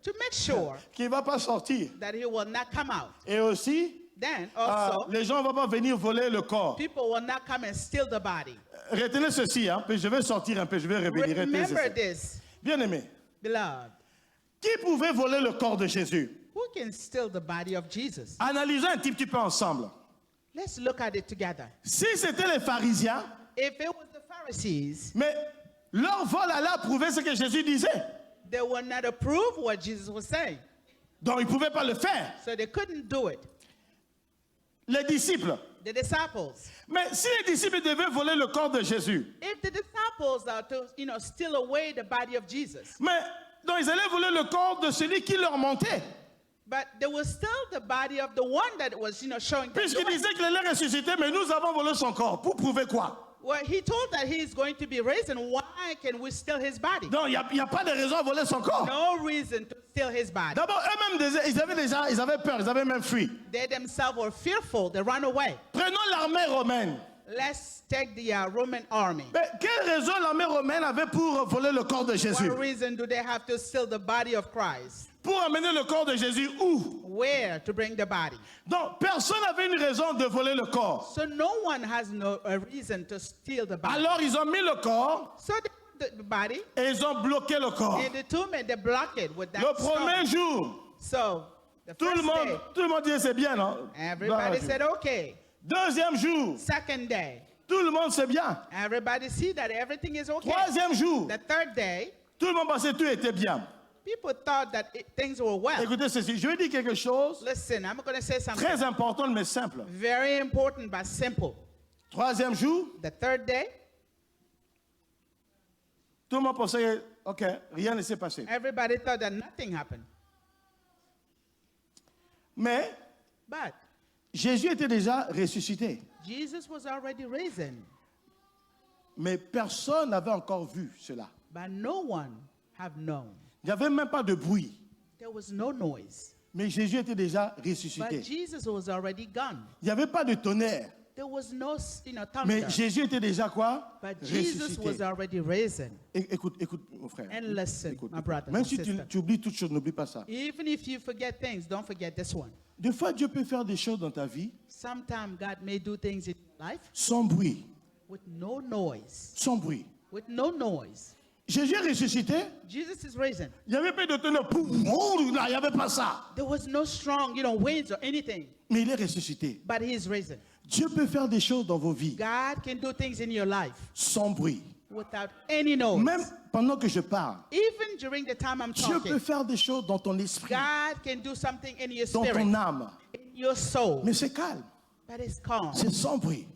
to make sure qu'il ne va pas sortir. that he will not come out. Et aussi, Then also, les gens ne vont pas venir voler le corps. people will not come and steal the body. Retenez ceci, hein, puis je vais sortir un peu, je vais révéler. Retenez Remember ceci. this, Bien aimé, beloved. qui pouvait voler le corps de Jésus? Who can steal the body of Jesus? Analysons un petit peu ensemble. Let's look at it together. Si c'était les pharisiens, If it was the Pharisees, mais leur vol allait prouver ce que Jésus disait. they would not approve what Jesus was saying. Donc, ils ne pouvaient pas le faire. So they couldn't do it. Les disciples. The disciples. Mais si les disciples devaient voler le corps de Jésus, If the disciples are to, steal away the body of Jesus, mais donc ils allaient voler le corps de celui qui leur montait. but they will steal the body of the one that was, showing them the Puisqu'il way. disait qu'il allait ressusciter, mais nous avons volé son corps. Pour prouver quoi? Well, he told that he is going to be raised, and why can we steal his body? Donc, il n'y a pas de raison à voler son corps. No reason to steal his body. D'abord, eux-mêmes, ils avaient peur, ils avaient même fui. They themselves were fearful. They ran away. Prenons l'armée romaine. Let's take the Roman army. Mais quelle raison l'armée romaine avait pour voler le corps de Jésus? What reason do they have to steal the body of Christ? Pour amener le corps de Jésus où? Where to bring the body? Donc, personne n'avait une raison de voler le corps. So no one has a reason to steal the body. Alors, ils ont mis le corps So the body et ils ont bloqué le corps. in the tomb and they block it with that Le premier stone. jour, So the tout le first monde day, dit c'est bien, non? everybody said okay. Deuxième jour, Second day, tout le monde sait bien. everybody see that everything is okay. Troisième jour, The third day, tout le monde pensait que tout était bien. people thought that things were well. Écoutez ceci, je vais dire quelque chose Listen, I'm going to say something très important mais simple. very important but simple. Troisième jour, The third day, tout le monde pensait, ok, rien ne s'est passé. everybody thought that nothing happened. Mais But Jésus était déjà ressuscité. Jesus was already risen, Mais personne n'avait encore vu cela. but no one have known. Il n'y avait même pas de bruit. There was no noise. Mais Jésus était déjà But ressuscité. Jesus was already gone. Il n'y avait pas de tonnerre. There was no, thunder. Mais Jésus était déjà quoi? But Jesus was Ressuscité. already risen. Écoute, mon frère. And listen, Écoute, my écoute. brother, Même my si tu, sister. tu oublies toutes choses, n'oublie pas ça. Even if you forget things, don't forget this one. Des fois, Dieu peut faire des choses dans ta vie Sometimes God may do things in your life sans bruit. with no noise. Sans bruit. With no noise. Jésus est ressuscité. Jesus is risen. Il n'y avait pas de tonnerre. Pouf, oh, là, il n'y avait pas ça. There was no strong, winds or anything, Mais il est ressuscité. but he is risen. Dieu peut faire des choses dans vos vies God can do things in your life sans bruit. without any noise. Même pendant que je parle, Even during the time I'm Dieu peut talking, faire des choses dans ton esprit, God can do something in your dans spirit, ton âme. in your soul, Mais c'est calme, but it's calm. c'est sans bruit.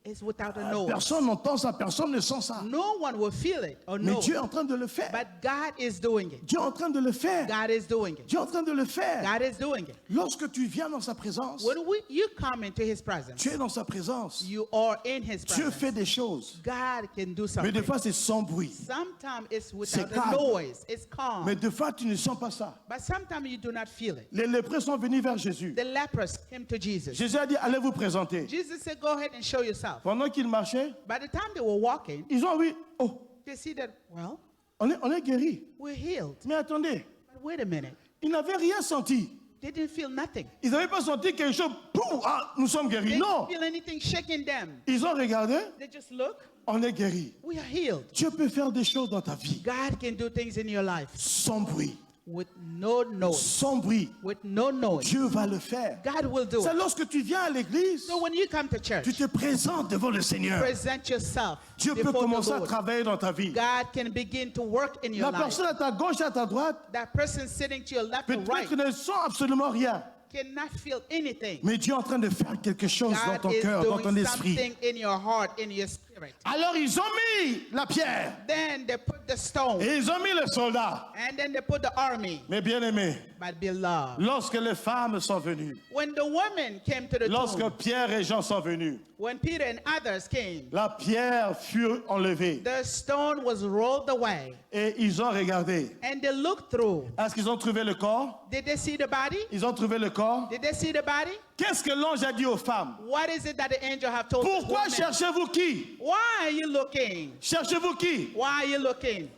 It's without a noise. Personne n'entend ça, personne ne sent ça. No one will feel it or Mais know Dieu est it, en train de le faire. but God is doing it. Dieu est en train de le faire. God is doing it. Dieu est en train de le faire. God is doing it. Lorsque tu viens dans sa présence, When you come into his presence, tu es dans sa présence. you are in his Dieu presence. fait des choses. God can do Mais something. des fois, c'est sans bruit. Sometimes it's C'est without a calme. noise. It's calm. Mais des fois, tu ne sens pas ça. But sometimes you do not feel it. Les lépreux sont venus vers Jésus. The lepers came to Jesus. Jésus a dit, allez vous présenter. Jesus said, go ahead and show yourself. Pendant qu'ils marchaient, By the time they were walking, ils ont vu, oh, they see that, well, on est guéris. we're healed. Mais attendez, But wait a minute. ils n'avaient rien senti. They didn't feel nothing. Ils n'avaient pas senti quelque chose, boum, ah, nous sommes They guéris. didn't Non, feel anything shaking them. ils ont regardé, They just look, on est guéris. we are healed. Dieu peut faire des choses dans ta vie God can do things in your life sans bruit. with no noise. Sans bruit. With no noise. Dieu va le faire. God will do C'est it. lorsque tu viens à l'église, So when you come to tu church, te présentes devant le Seigneur. present yourself Dieu peut before commencer the à Lord. travailler dans ta vie. God can begin to work in your La life. personne à ta gauche et à ta droite, That person sitting to your left or right peut-être ne sent absolument rien. cannot feel anything. Mais Dieu est en train de faire quelque chose dans God ton is cœur, dans ton doing esprit. something in your heart, in your spirit. Alors ils ont mis la pierre Then they put the stone, et ils ont mis le soldat. and then they put the army. Mais bien aimé, But beloved, lorsque les femmes sont venues, when the women came to the lorsque tomb, Pierre et Jean sont venus, when Peter and others came, la pierre fut enlevée the stone was rolled away, et ils ont regardé. and they looked through. Est-ce qu'ils ont trouvé le corps? Did they see the body? Ils ont trouvé le corps. Did they see the body? Qu'est-ce que l'ange a dit aux femmes? What is it that the angel have told the Pourquoi woman? cherchez-vous qui? Why are you looking? Cherchez-vous qui? Why are you looking?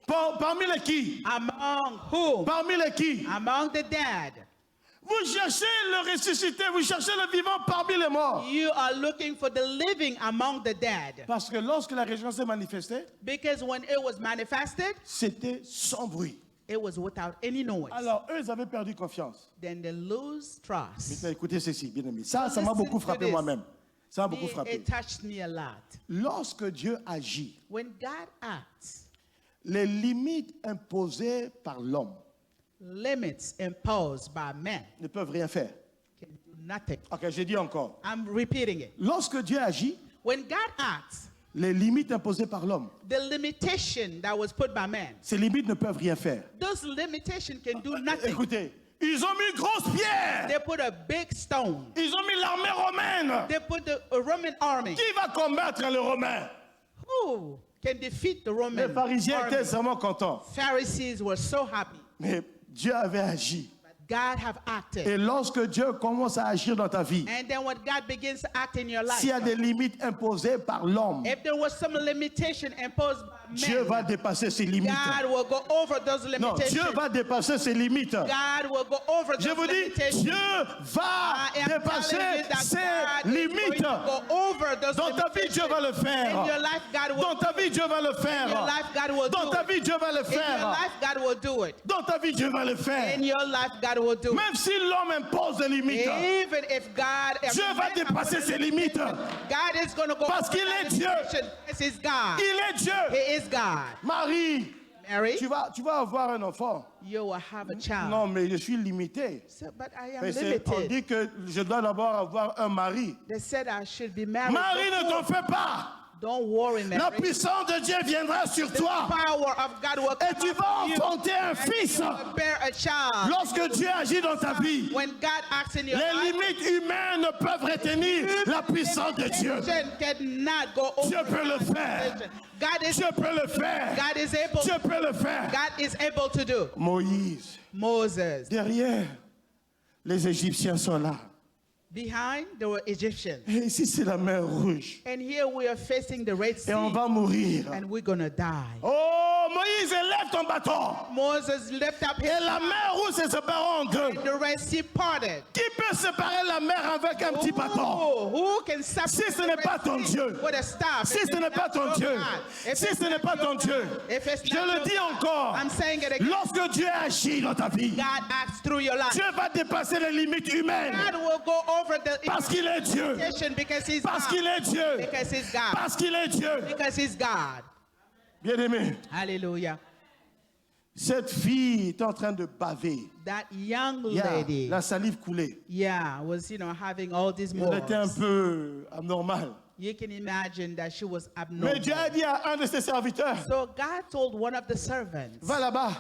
Parmi les qui? Among whom? Parmi les qui? Among the dead. Vous cherchez le ressuscité, vous cherchez le vivant parmi les morts. You are looking for the living among the dead. Parce que lorsque la résurrection s'est manifestée, Because when it was manifested, c'était sans bruit. it was without any noise. Alors, eux, ils avaient perdu confiance. Then they lose trust. Maintenant, écoutez ceci, bien aimé. Ça m'a Listen beaucoup to frappé this. moi-même. Ça m'a beaucoup Me, frappé. it touched me a lot. Lorsque Dieu agit, When God acts, les limites imposées par l'homme limits imposed by men ne peuvent rien faire. can do nothing. Ok, j'ai dit encore. I'm repeating it. Lorsque Dieu agit, When God acts, les limites imposées par l'homme, the limitation that was put by man, ces limites ne peuvent rien faire. those limitations can do nothing. Écoutez, ils ont mis une grosse pierre. They put a big stone. Ils ont mis l'armée romaine. They put the Roman army. Qui va combattre les Romains? Who can defeat the Roman Les pharisiens étaient army? vraiment contents. Pharisees were so happy. Mais Dieu avait agi. But God have acted. Et lorsque Dieu commence à agir dans ta vie, And then when God begins to act in your life, s'il y a des limites imposées par l'homme, if there was some limitation imposed by Dieu va men, dépasser ses limites. God will go over those Non, limitations. Dieu va dépasser ses limites. God will go over Je those vous dis, limitations. Dieu va I am telling dépasser you that ses God is going limites. to go over those Dans ta vie, Dieu va le limitations. faire. In your life, God will Dans ta vie, Dieu va le In your faire. life, God will Dans do ta it. vie, Dieu va le In your faire. life, God will do it. Dans ta vie, Dieu va le faire. In your life, God will do it. Même si l'homme impose des limites, Even if God, Dieu va dépasser ses limites. God is going to go Parce over qu'il that est Dieu. limitation. This is God. Il est Dieu. He is God. Marie, Mary, tu vas avoir un enfant. you will have a child. Non, mais je suis limité. So, but I am Mais on limited. dit que je dois d'abord avoir un mari. They said I should be married. Marie, ne t'en before. fais pas. Don't worry, Mary. La puissance de Dieu viendra sur The toi. power of God will Et come tu vas upon you. enfanter un And fils. you will bear a child. Lorsque Dieu agit dans ta vie, When God acts in your les life, limites humaines ne peuvent retenir la puissance de Dieu. limitation cannot go over. Dieu peut le faire. God is, Dieu peut le faire. God is able. Dieu peut le faire. God is able to do. Moïse, Moses. derrière, les Égyptiens sont là. Behind, there were Egyptians. Et ici, c'est la mer Rouge. And here we are facing the Red Et on Sea. va mourir. And we're going to die. Oh, Moïse, élève ton bâton. Moses lifted up his Et la mer Rouge se sépare en deux. The Red Sea parted. Qui peut séparer la mer avec un petit bâton? Oh, who can separate Si ce the n'est Red pas ton Sea Dieu. with a staff? Si If ce it's n'est pas not ton your Dieu, God. If si it's ce n'est not pas your ton Dieu, God. If it's je not le your dis God. encore, I'm saying it again. lorsque Dieu agit dans ta vie, God acts through your life. Dieu va dépasser les limites humaines God will go over the parce qu'il est Dieu, limitation because he's parce God. qu'il est Dieu, Because he's God. parce qu'il est Dieu. Because he's God. Bien-aimé, Hallelujah. cette fille est en train de baver. That young Il y a lady, la salive coulée. was, having all these Elle était un moves. peu anormale. You can imagine that she was Mais Dieu a abnormal. dit à un de ses serviteurs, So God told one of the servants, va là-bas,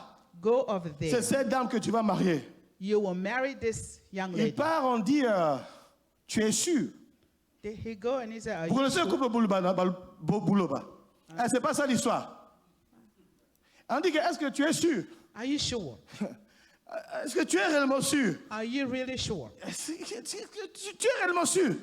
go over c'est there. cette dame que tu vas marier. You will marry this young Il lady. part, on dit, tu es sûr. Did he go and he said, are Vous you connaissez le sure? couple Boulouba? C'est pas ça l'histoire. On dit que, est-ce que tu es sûr? Are you sure? Est-ce que tu es réellement sûr? Are you really sure? Est-ce que tu es réellement sûr?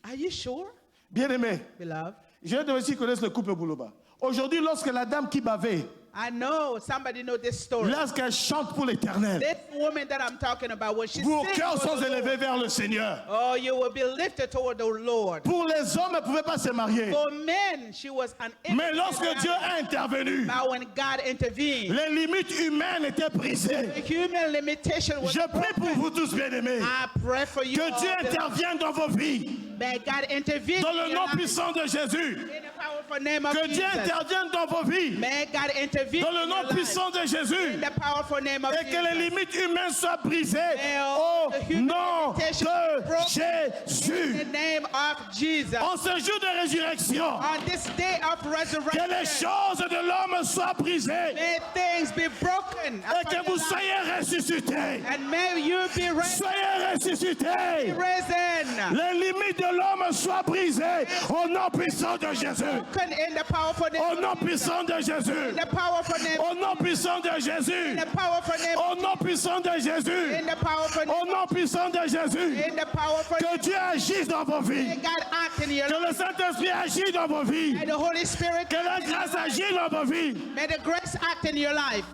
Are you sure, Bien-aimé, beloved? j'ai de aussi connaître le couple Boulouba. Aujourd'hui, lorsque la dame qui bavait, I know somebody know this story. lorsqu'elle chante pour l'éternel, This woman that I'm talking about, when she vos sings cœurs for sont the Lord, élevés vers le Seigneur. oh, you will be lifted toward the Lord. Pour les hommes, elle ne pouvait pas se marier. For men, she was unable Mais to lorsque marry. Dieu a intervenu, But when God intervened, les limites humaines étaient the brisées. human limitation was Je prie pour vous tous, bien-aimés, I pray for you que all, Dieu beloved. intervienne dans vos vies. May God intervene Dans in le your nom life. puissant de Jésus. In the powerful name of Que Dieu Jesus. intervienne dans vos vies. May God intervene Dans le in nom your life. puissant de Jésus. In the powerful name of Et que les Jesus. limites humaines soient brisées May au all the human nom limitations de broken In Jésus. the name of Jesus. En ce jour de résurrection, On this day of que resurrection, les choses de l'homme soient brisées may things be broken et upon que your vous life. soyez ressuscités. And may you be Soyez ressuscités. risen. Les limites de l'homme soient brisées au nom puissant de Jésus. Broken in the powerful name Au of nom Jesus. puissant de Jésus. In the powerful name Au nom puissant de In Jésus. the powerful name Au nom puissant de Jésus. In the powerful Au name nom puissant de Jésus. In the powerful Que name Dieu agisse dans vos May vies. God act in your Que life. le Saint-Esprit agisse dans vos vies. May the Holy Spirit Que la grâce agisse dans vos vies. May the grace act in your life.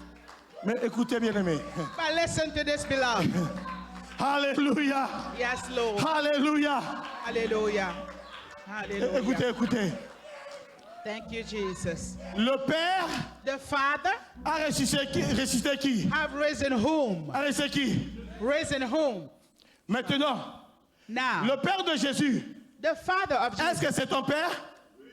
Mais écoutez, bien-aimés. But listen to this, beloved. Alléluia. Yes, Lord. Alléluia. Hallelujah. Hallelujah. Écoutez, écoutez. Thank you, Jesus. Le Père The Father a ressuscité qui? have risen whom? A ressuscité qui? Risen whom? Maintenant, Now, le Père de Jésus, the Father of est-ce Jesus. que c'est ton Père?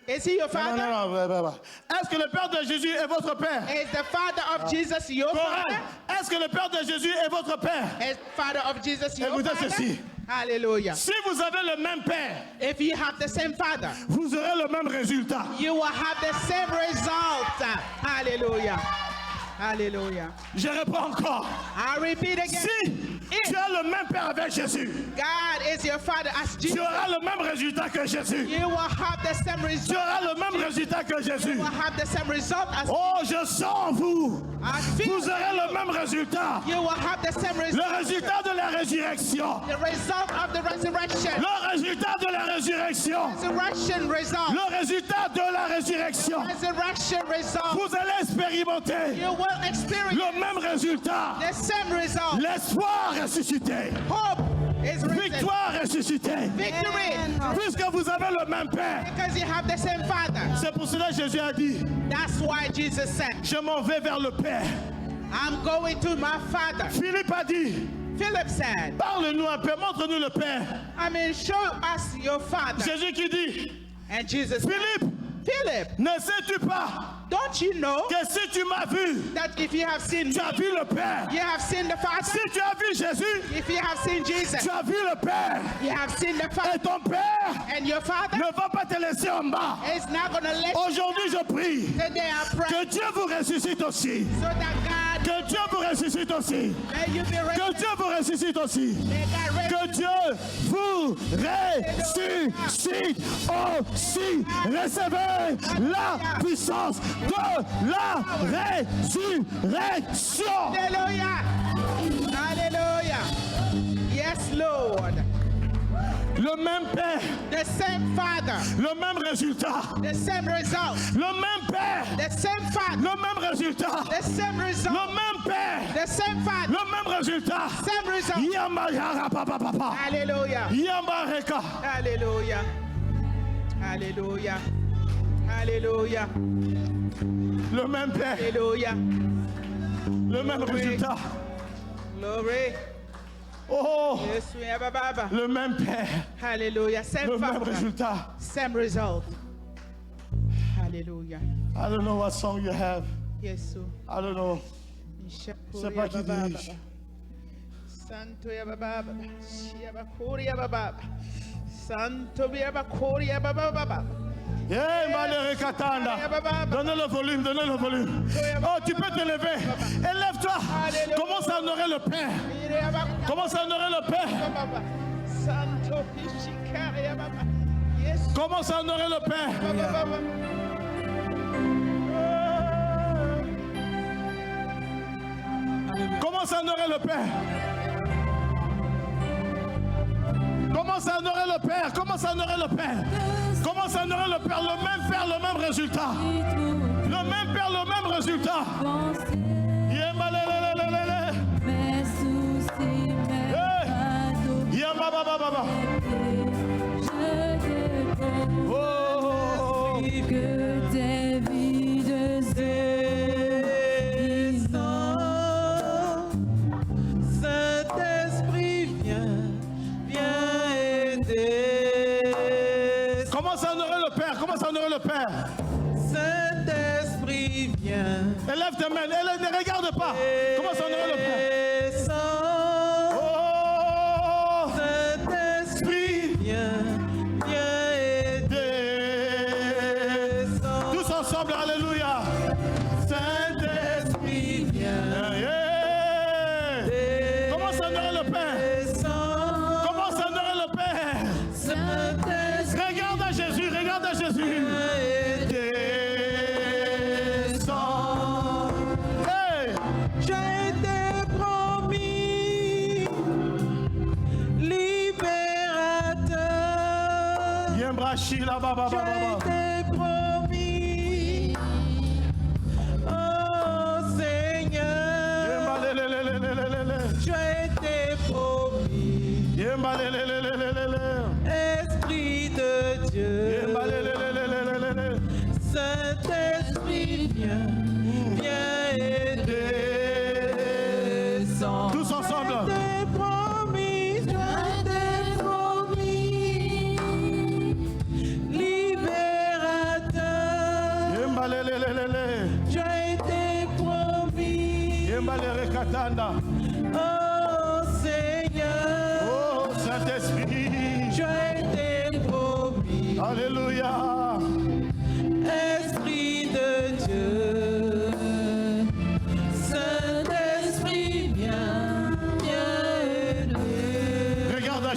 Is he your Non, father? non. Est-ce que le Père de Jésus est votre Père? Is the Father of Jesus your Correct. father? Est-ce que le Père de Jésus est votre Père? Is the Father of Jesus your Écoutez father? ceci. Hallelujah. Si vous avez le même Père, If you have the same Father, vous aurez le même résultat. you will have the same result. Hallelujah. Hallelujah. Je réponds encore. I repeat again. Si Tu as le même Père avec Jésus. God is your Father as Tu Jesus, auras le même résultat que Jésus. you will have the same Tu result. auras le même résultat que Jésus. You will have the same result as Oh, je sens en vous. I feel. Vous aurez le même résultat. You will have the same result. Le résultat de la résurrection. The result of the resurrection. Le résultat de la résurrection. Resurrection result. Le résultat de la résurrection. Resurrection result. Vous allez expérimenter You will experience le même résultat. the same result. L'espoir ressuscité. Hope is risen. Victoire ressuscitée. Victory. Puisque vous avez le même Père. Because you have the same Father. C'est pour cela que Jésus a dit, That's why Jesus said, je m'en vais vers le Père. I'm going to my Father. Philippe a dit, Philip said, parle-nous un peu, montre-nous le Père. I mean, show us your Father. Jésus qui dit, And Jesus said, Philippe, Philip, ne sais-tu pas don't you know que si tu m'as vu, that if you have seen me, tu as vu le Père. you have seen the Father? Si tu as vu Jésus, If you have seen Jesus, tu as vu le Père. you have seen the Et Father. ton Père And your Father ne va pas te laisser en bas. is not going to let you Aujourd'hui, je prie today. I pray que Dieu vous ressuscite aussi. so that God, Que Dieu vous ressuscite aussi. may you be Que ready. Dieu vous ressuscite aussi. May God raise Que Dieu vous ressuscite aussi. Recevez la puissance de la résurrection. Hallelujah. Hallelujah. Yes, Lord. Le même Père, The same Father, le même résultat. the same result, Le même Père, the same Father, le même résultat. the same result, Le même Père, the same Father, le même résultat. same result. Yamba yara papa papa. Hallelujah. Yamba reka. Hallelujah. Hallelujah. Hallelujah. Le même Père, Hallelujah. le même résultat. Glory. Oh, Yes, we have a Baba. le même Père, Hallelujah. Same le même Father, résultat. same result. Hallelujah. I don't know what song you have. Yes, sir. I don't know. Shakuri pas qui Baba. dirige. Santo Yababa. Shiabakuri Baba. Santo Yabakuri Baba. Hey, Malere Katanda. Donnez le volume, donnez le volume. Oh, tu peux te lever. Élève-toi. Commence à honorer le Père. Commence à honorer le Père. Santo Ishikari Baba. Yes. Commence à honorer le Père. Baba. Commence à honorer le Père. Commence à honorer le Père. Commence à honorer le Père. Commence à honorer le Père. Le même Père, le même résultat. Le même Père, le même résultat. Yemalelelelelele. Mes soucis, mes Hey. fardeaux, Yamababababa. je dépose Oh. que tes vides Saint-Esprit, viens aider. Commence à honorer le Père. Commence à honorer le Père. Saint-Esprit, viens. Élève tes mains. Ne regarde pas. Commence à honorer le Père. Descends. Oh. Saint-Esprit, viens aider. Tous ensemble, alléluia. Saint-Esprit, Viens yeah. Commence à honorer le Père. descends. Commence à honorer le Père. Saint-Esprit, Regarde à Jésus, regarde à Jésus. Descends. Hey. j'ai été promis libérateur. Yembrachi la baba J'ai baba. été promis, oh Seigneur. Yembalelelelelelele. J'ai été promis, Yembalelelelelelele. Esprit de Dieu. Yembalelelelelelele. Saint-Esprit, viens aider. Tous ensemble. J'ai promis, libérateur. Yembalelelelelele. J'ai été promis, Yembalerekatanda. oh Seigneur. Oh Saint-Esprit. J'ai été promis, Alléluia. Esprit de Dieu. Saint-Esprit, viens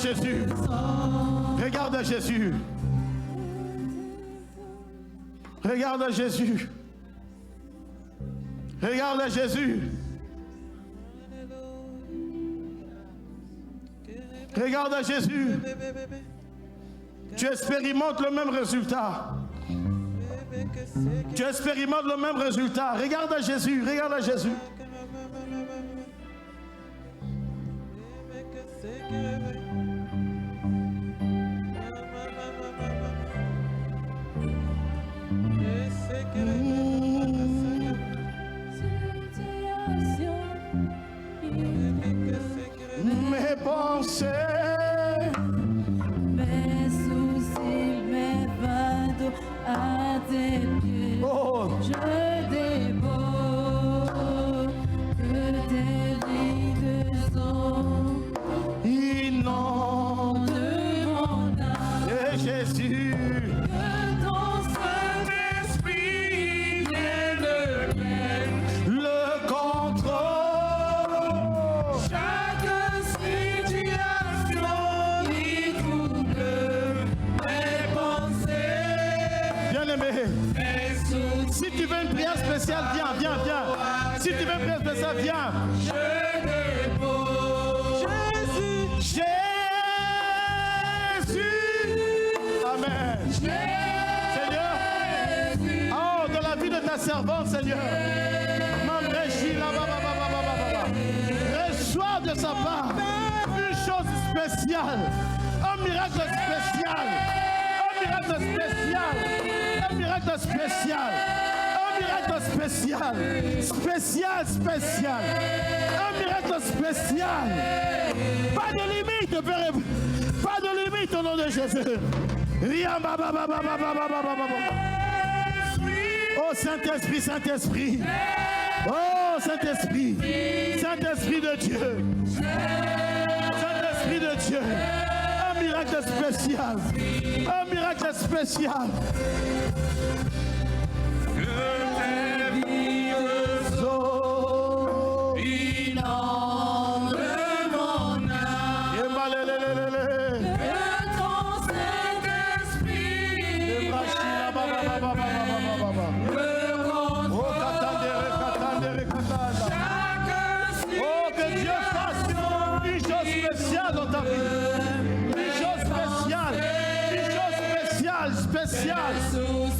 Jésus. Regarde Jésus. Regarde Jésus. Regarde Jésus. Regarde Jésus. Tu expérimentes le même résultat. Tu expérimentes le même résultat. Regarde Jésus. Regarde Jésus. Mes pensées, Mes soucis, mes fardeaux à tes pieds. oh, Je dépose que tes vides sont inonde de mon âme. et Jésus. Que ton Saint-Esprit vienne Le contrôle. chaque situation qui trouble mes pensées. Bien-aimé, si tu veux une prière spéciale, viens. Si tu veux une prière spéciale, viens. Jésus. Amen. Seigneur, oh, dans la vie de ta servante, Seigneur, reçois de sa part une chose spéciale, un miracle spécial, un miracle spécial, un miracle spécial, un miracle spécial, spécial, un miracle spécial. Pas de limite, pas de limite au nom de Jésus. Rien, oh Saint-Esprit, Saint-Esprit. Oh Saint-Esprit, Saint-Esprit de Dieu. Saint-Esprit de Dieu. Un miracle spécial. Un miracle spécial.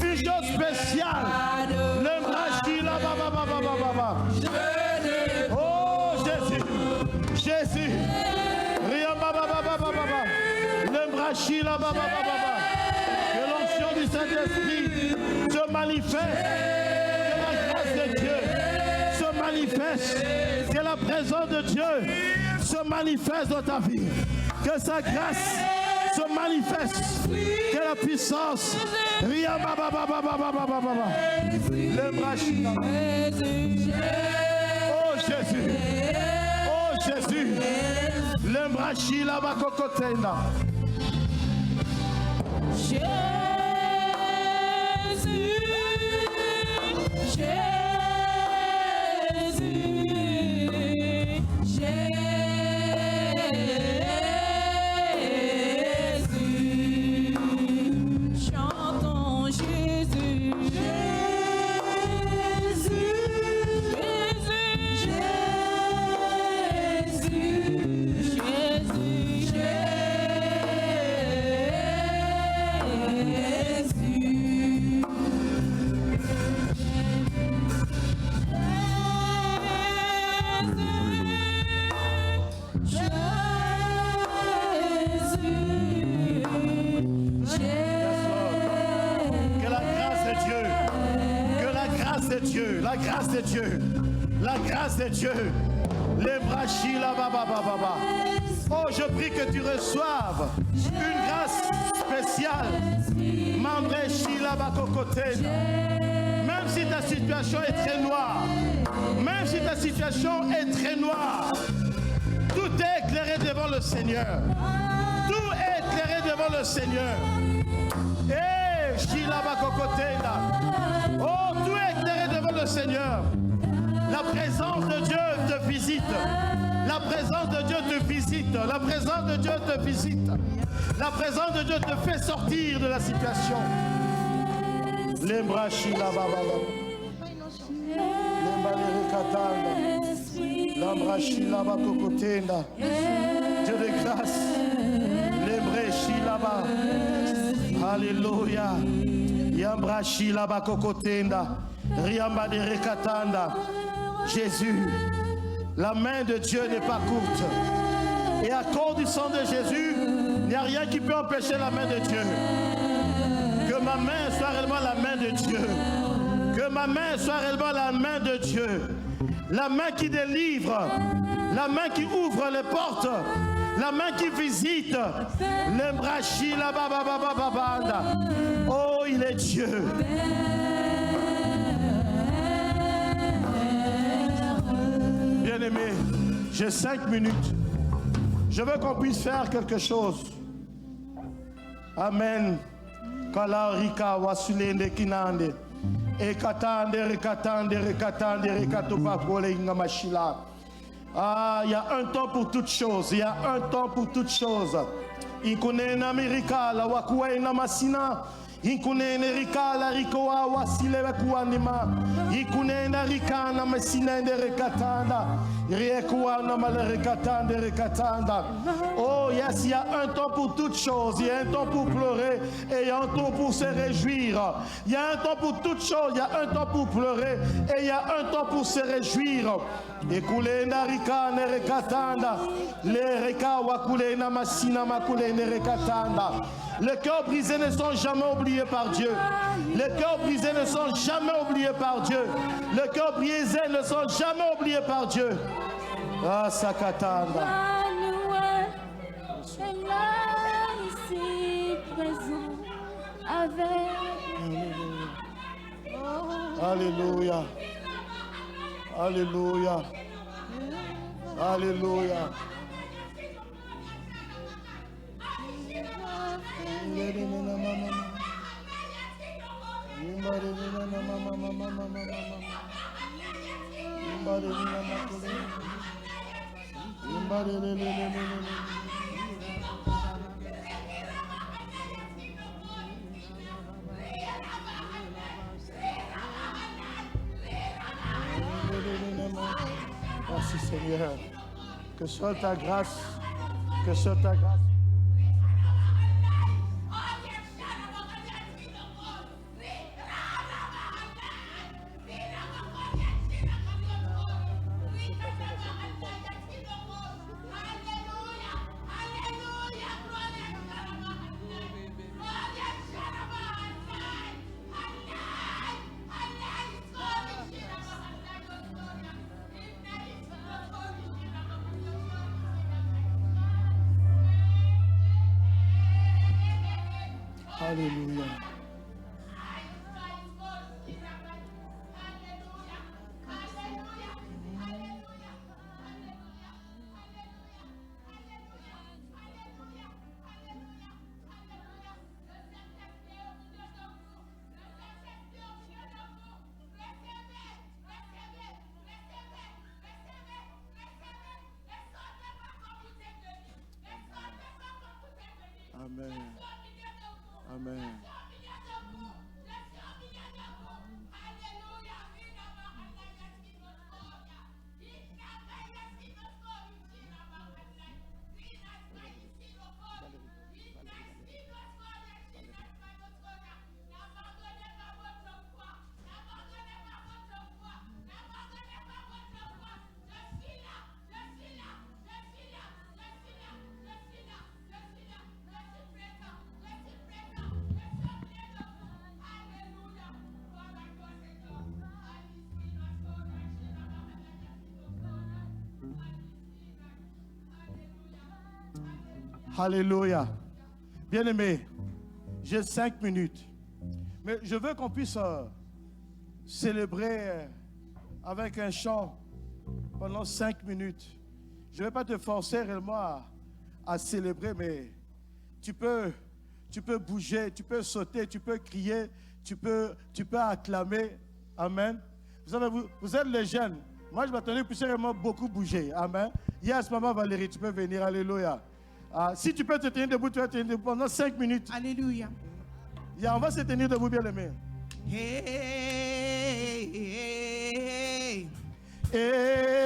Une chose spéciale. Le machila baba. Oh Jésus. Jésus. Rien baba. Le machila baba. Que l'onction du Saint-Esprit se manifeste. Que la grâce de Dieu se manifeste. Que la présence de Dieu se manifeste dans ta vie. Que sa grâce se manifeste, que la puissance, Ria baba. Le brachina. Oh Jésus, le brachila bakokotena. La grâce de Dieu, les brachila baba. Oh, je prie que tu reçoives une grâce spéciale. Mandre shila bakokote. Même si ta situation est très noire, tout est éclairé devant le Seigneur. Tout est éclairé devant le Seigneur. Eh, shila bakokote là. Oh, tout est éclairé devant le Seigneur. La présence de Dieu te visite. La présence de Dieu te visite. La présence de Dieu te visite. La présence de Dieu te fait sortir de la situation. Lembrachila baba. Lembalerikatanda. Lambrachila bakokotenda. Dieu de grâce. Lembrachila ba. Alléluia. Yambrachila bakokotenda. Riambalerikatanda. Jésus, la main de Dieu n'est pas courte. Et à cause du sang de Jésus, il n'y a rien qui peut empêcher la main de Dieu. Que ma main soit réellement la main de Dieu. Que ma main soit réellement la main de Dieu. La main qui délivre. La main qui ouvre les portes. La main qui visite. L'embrachi la bababababanda. Oh, il est Dieu. Bien-aimé, j'ai 5 minutes. Je veux qu'on puisse faire quelque chose. Amen. Kala rika wasulende kinande. Ekatande rekatande rekatande rekatupa pole ingamashila. Ah, il y a un temps pour toutes choses. Il y a un temps pour toutes choses. Ikune na Amerika la wakuwa na masina. Ikune na rika la rikoa wasile kuanima. Ikune na rika na masina de rekatanda. Riekuwa na malerekatanda rekatanda. Oh yes, il y a un temps pour toutes choses. Il y a un temps pour pleurer et il y a un temps pour se réjouir. Il y a un temps pour toutes choses. Il y a un temps pour pleurer et il y a un temps pour se réjouir. Ekule na rika na rekatanda. Le reka wakule na masina makule na rekatanda. Les cœurs brisés ne sont jamais oubliés par Dieu. Les cœurs brisés ne sont jamais oubliés par Dieu. Les cœurs brisés ne sont jamais oubliés par Dieu. Ah, Sakatanda. est là, ici, présent, avec. Alléluia. Alléluia. Alléluia. Merci Seigneur. Que soit ta grâce. Que soit ta grâce. Alléluia. Amen. Amen. Alléluia. Bien-aimé, j'ai 5 minutes. Mais je veux qu'on puisse célébrer avec un chant pendant 5 minutes. Je ne vais pas te forcer réellement à célébrer, mais tu peux bouger, tu peux sauter, tu peux crier, tu peux acclamer. Amen. Vous savez, vous êtes les jeunes. Moi, je m'attendais que vous puissiez vraiment beaucoup bouger. Amen. Yes, maman Valérie, tu peux venir. Alléluia. Si tu peux te tenir debout, tu vas te tenir debout pendant 5 minutes. Alléluia. On va se tenir debout, bien aimé. Hey, hey,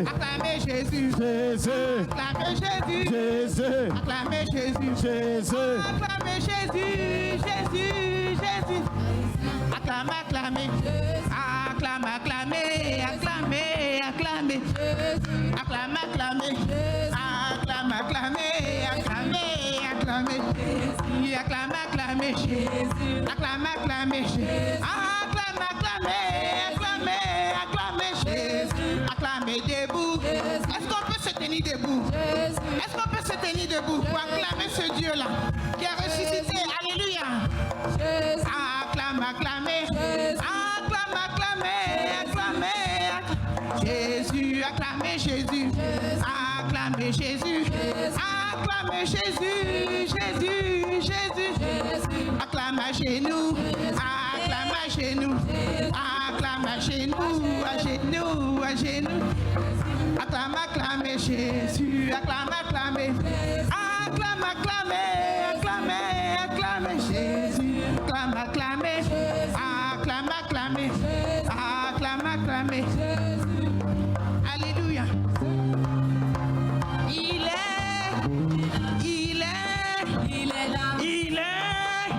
acclamez Jésus. Acclamez Jésus. Acclamez Jésus. Acclamez Jésus. Jésus. Acclamez. Acclamez. Acclamez debout. Est-ce qu'on peut se tenir debout? Est-ce qu'on peut se tenir debout pour acclamer ce Dieu-là qui a ressuscité? Alléluia. Acclamez. Jésus, acclamez Jésus. Acclamez Jésus. Acclamez Jésus. Acclame à genoux. Acclame à genoux. Acclame à genoux. Acclamez Jésus. Acclamez Jésus. Acclamez.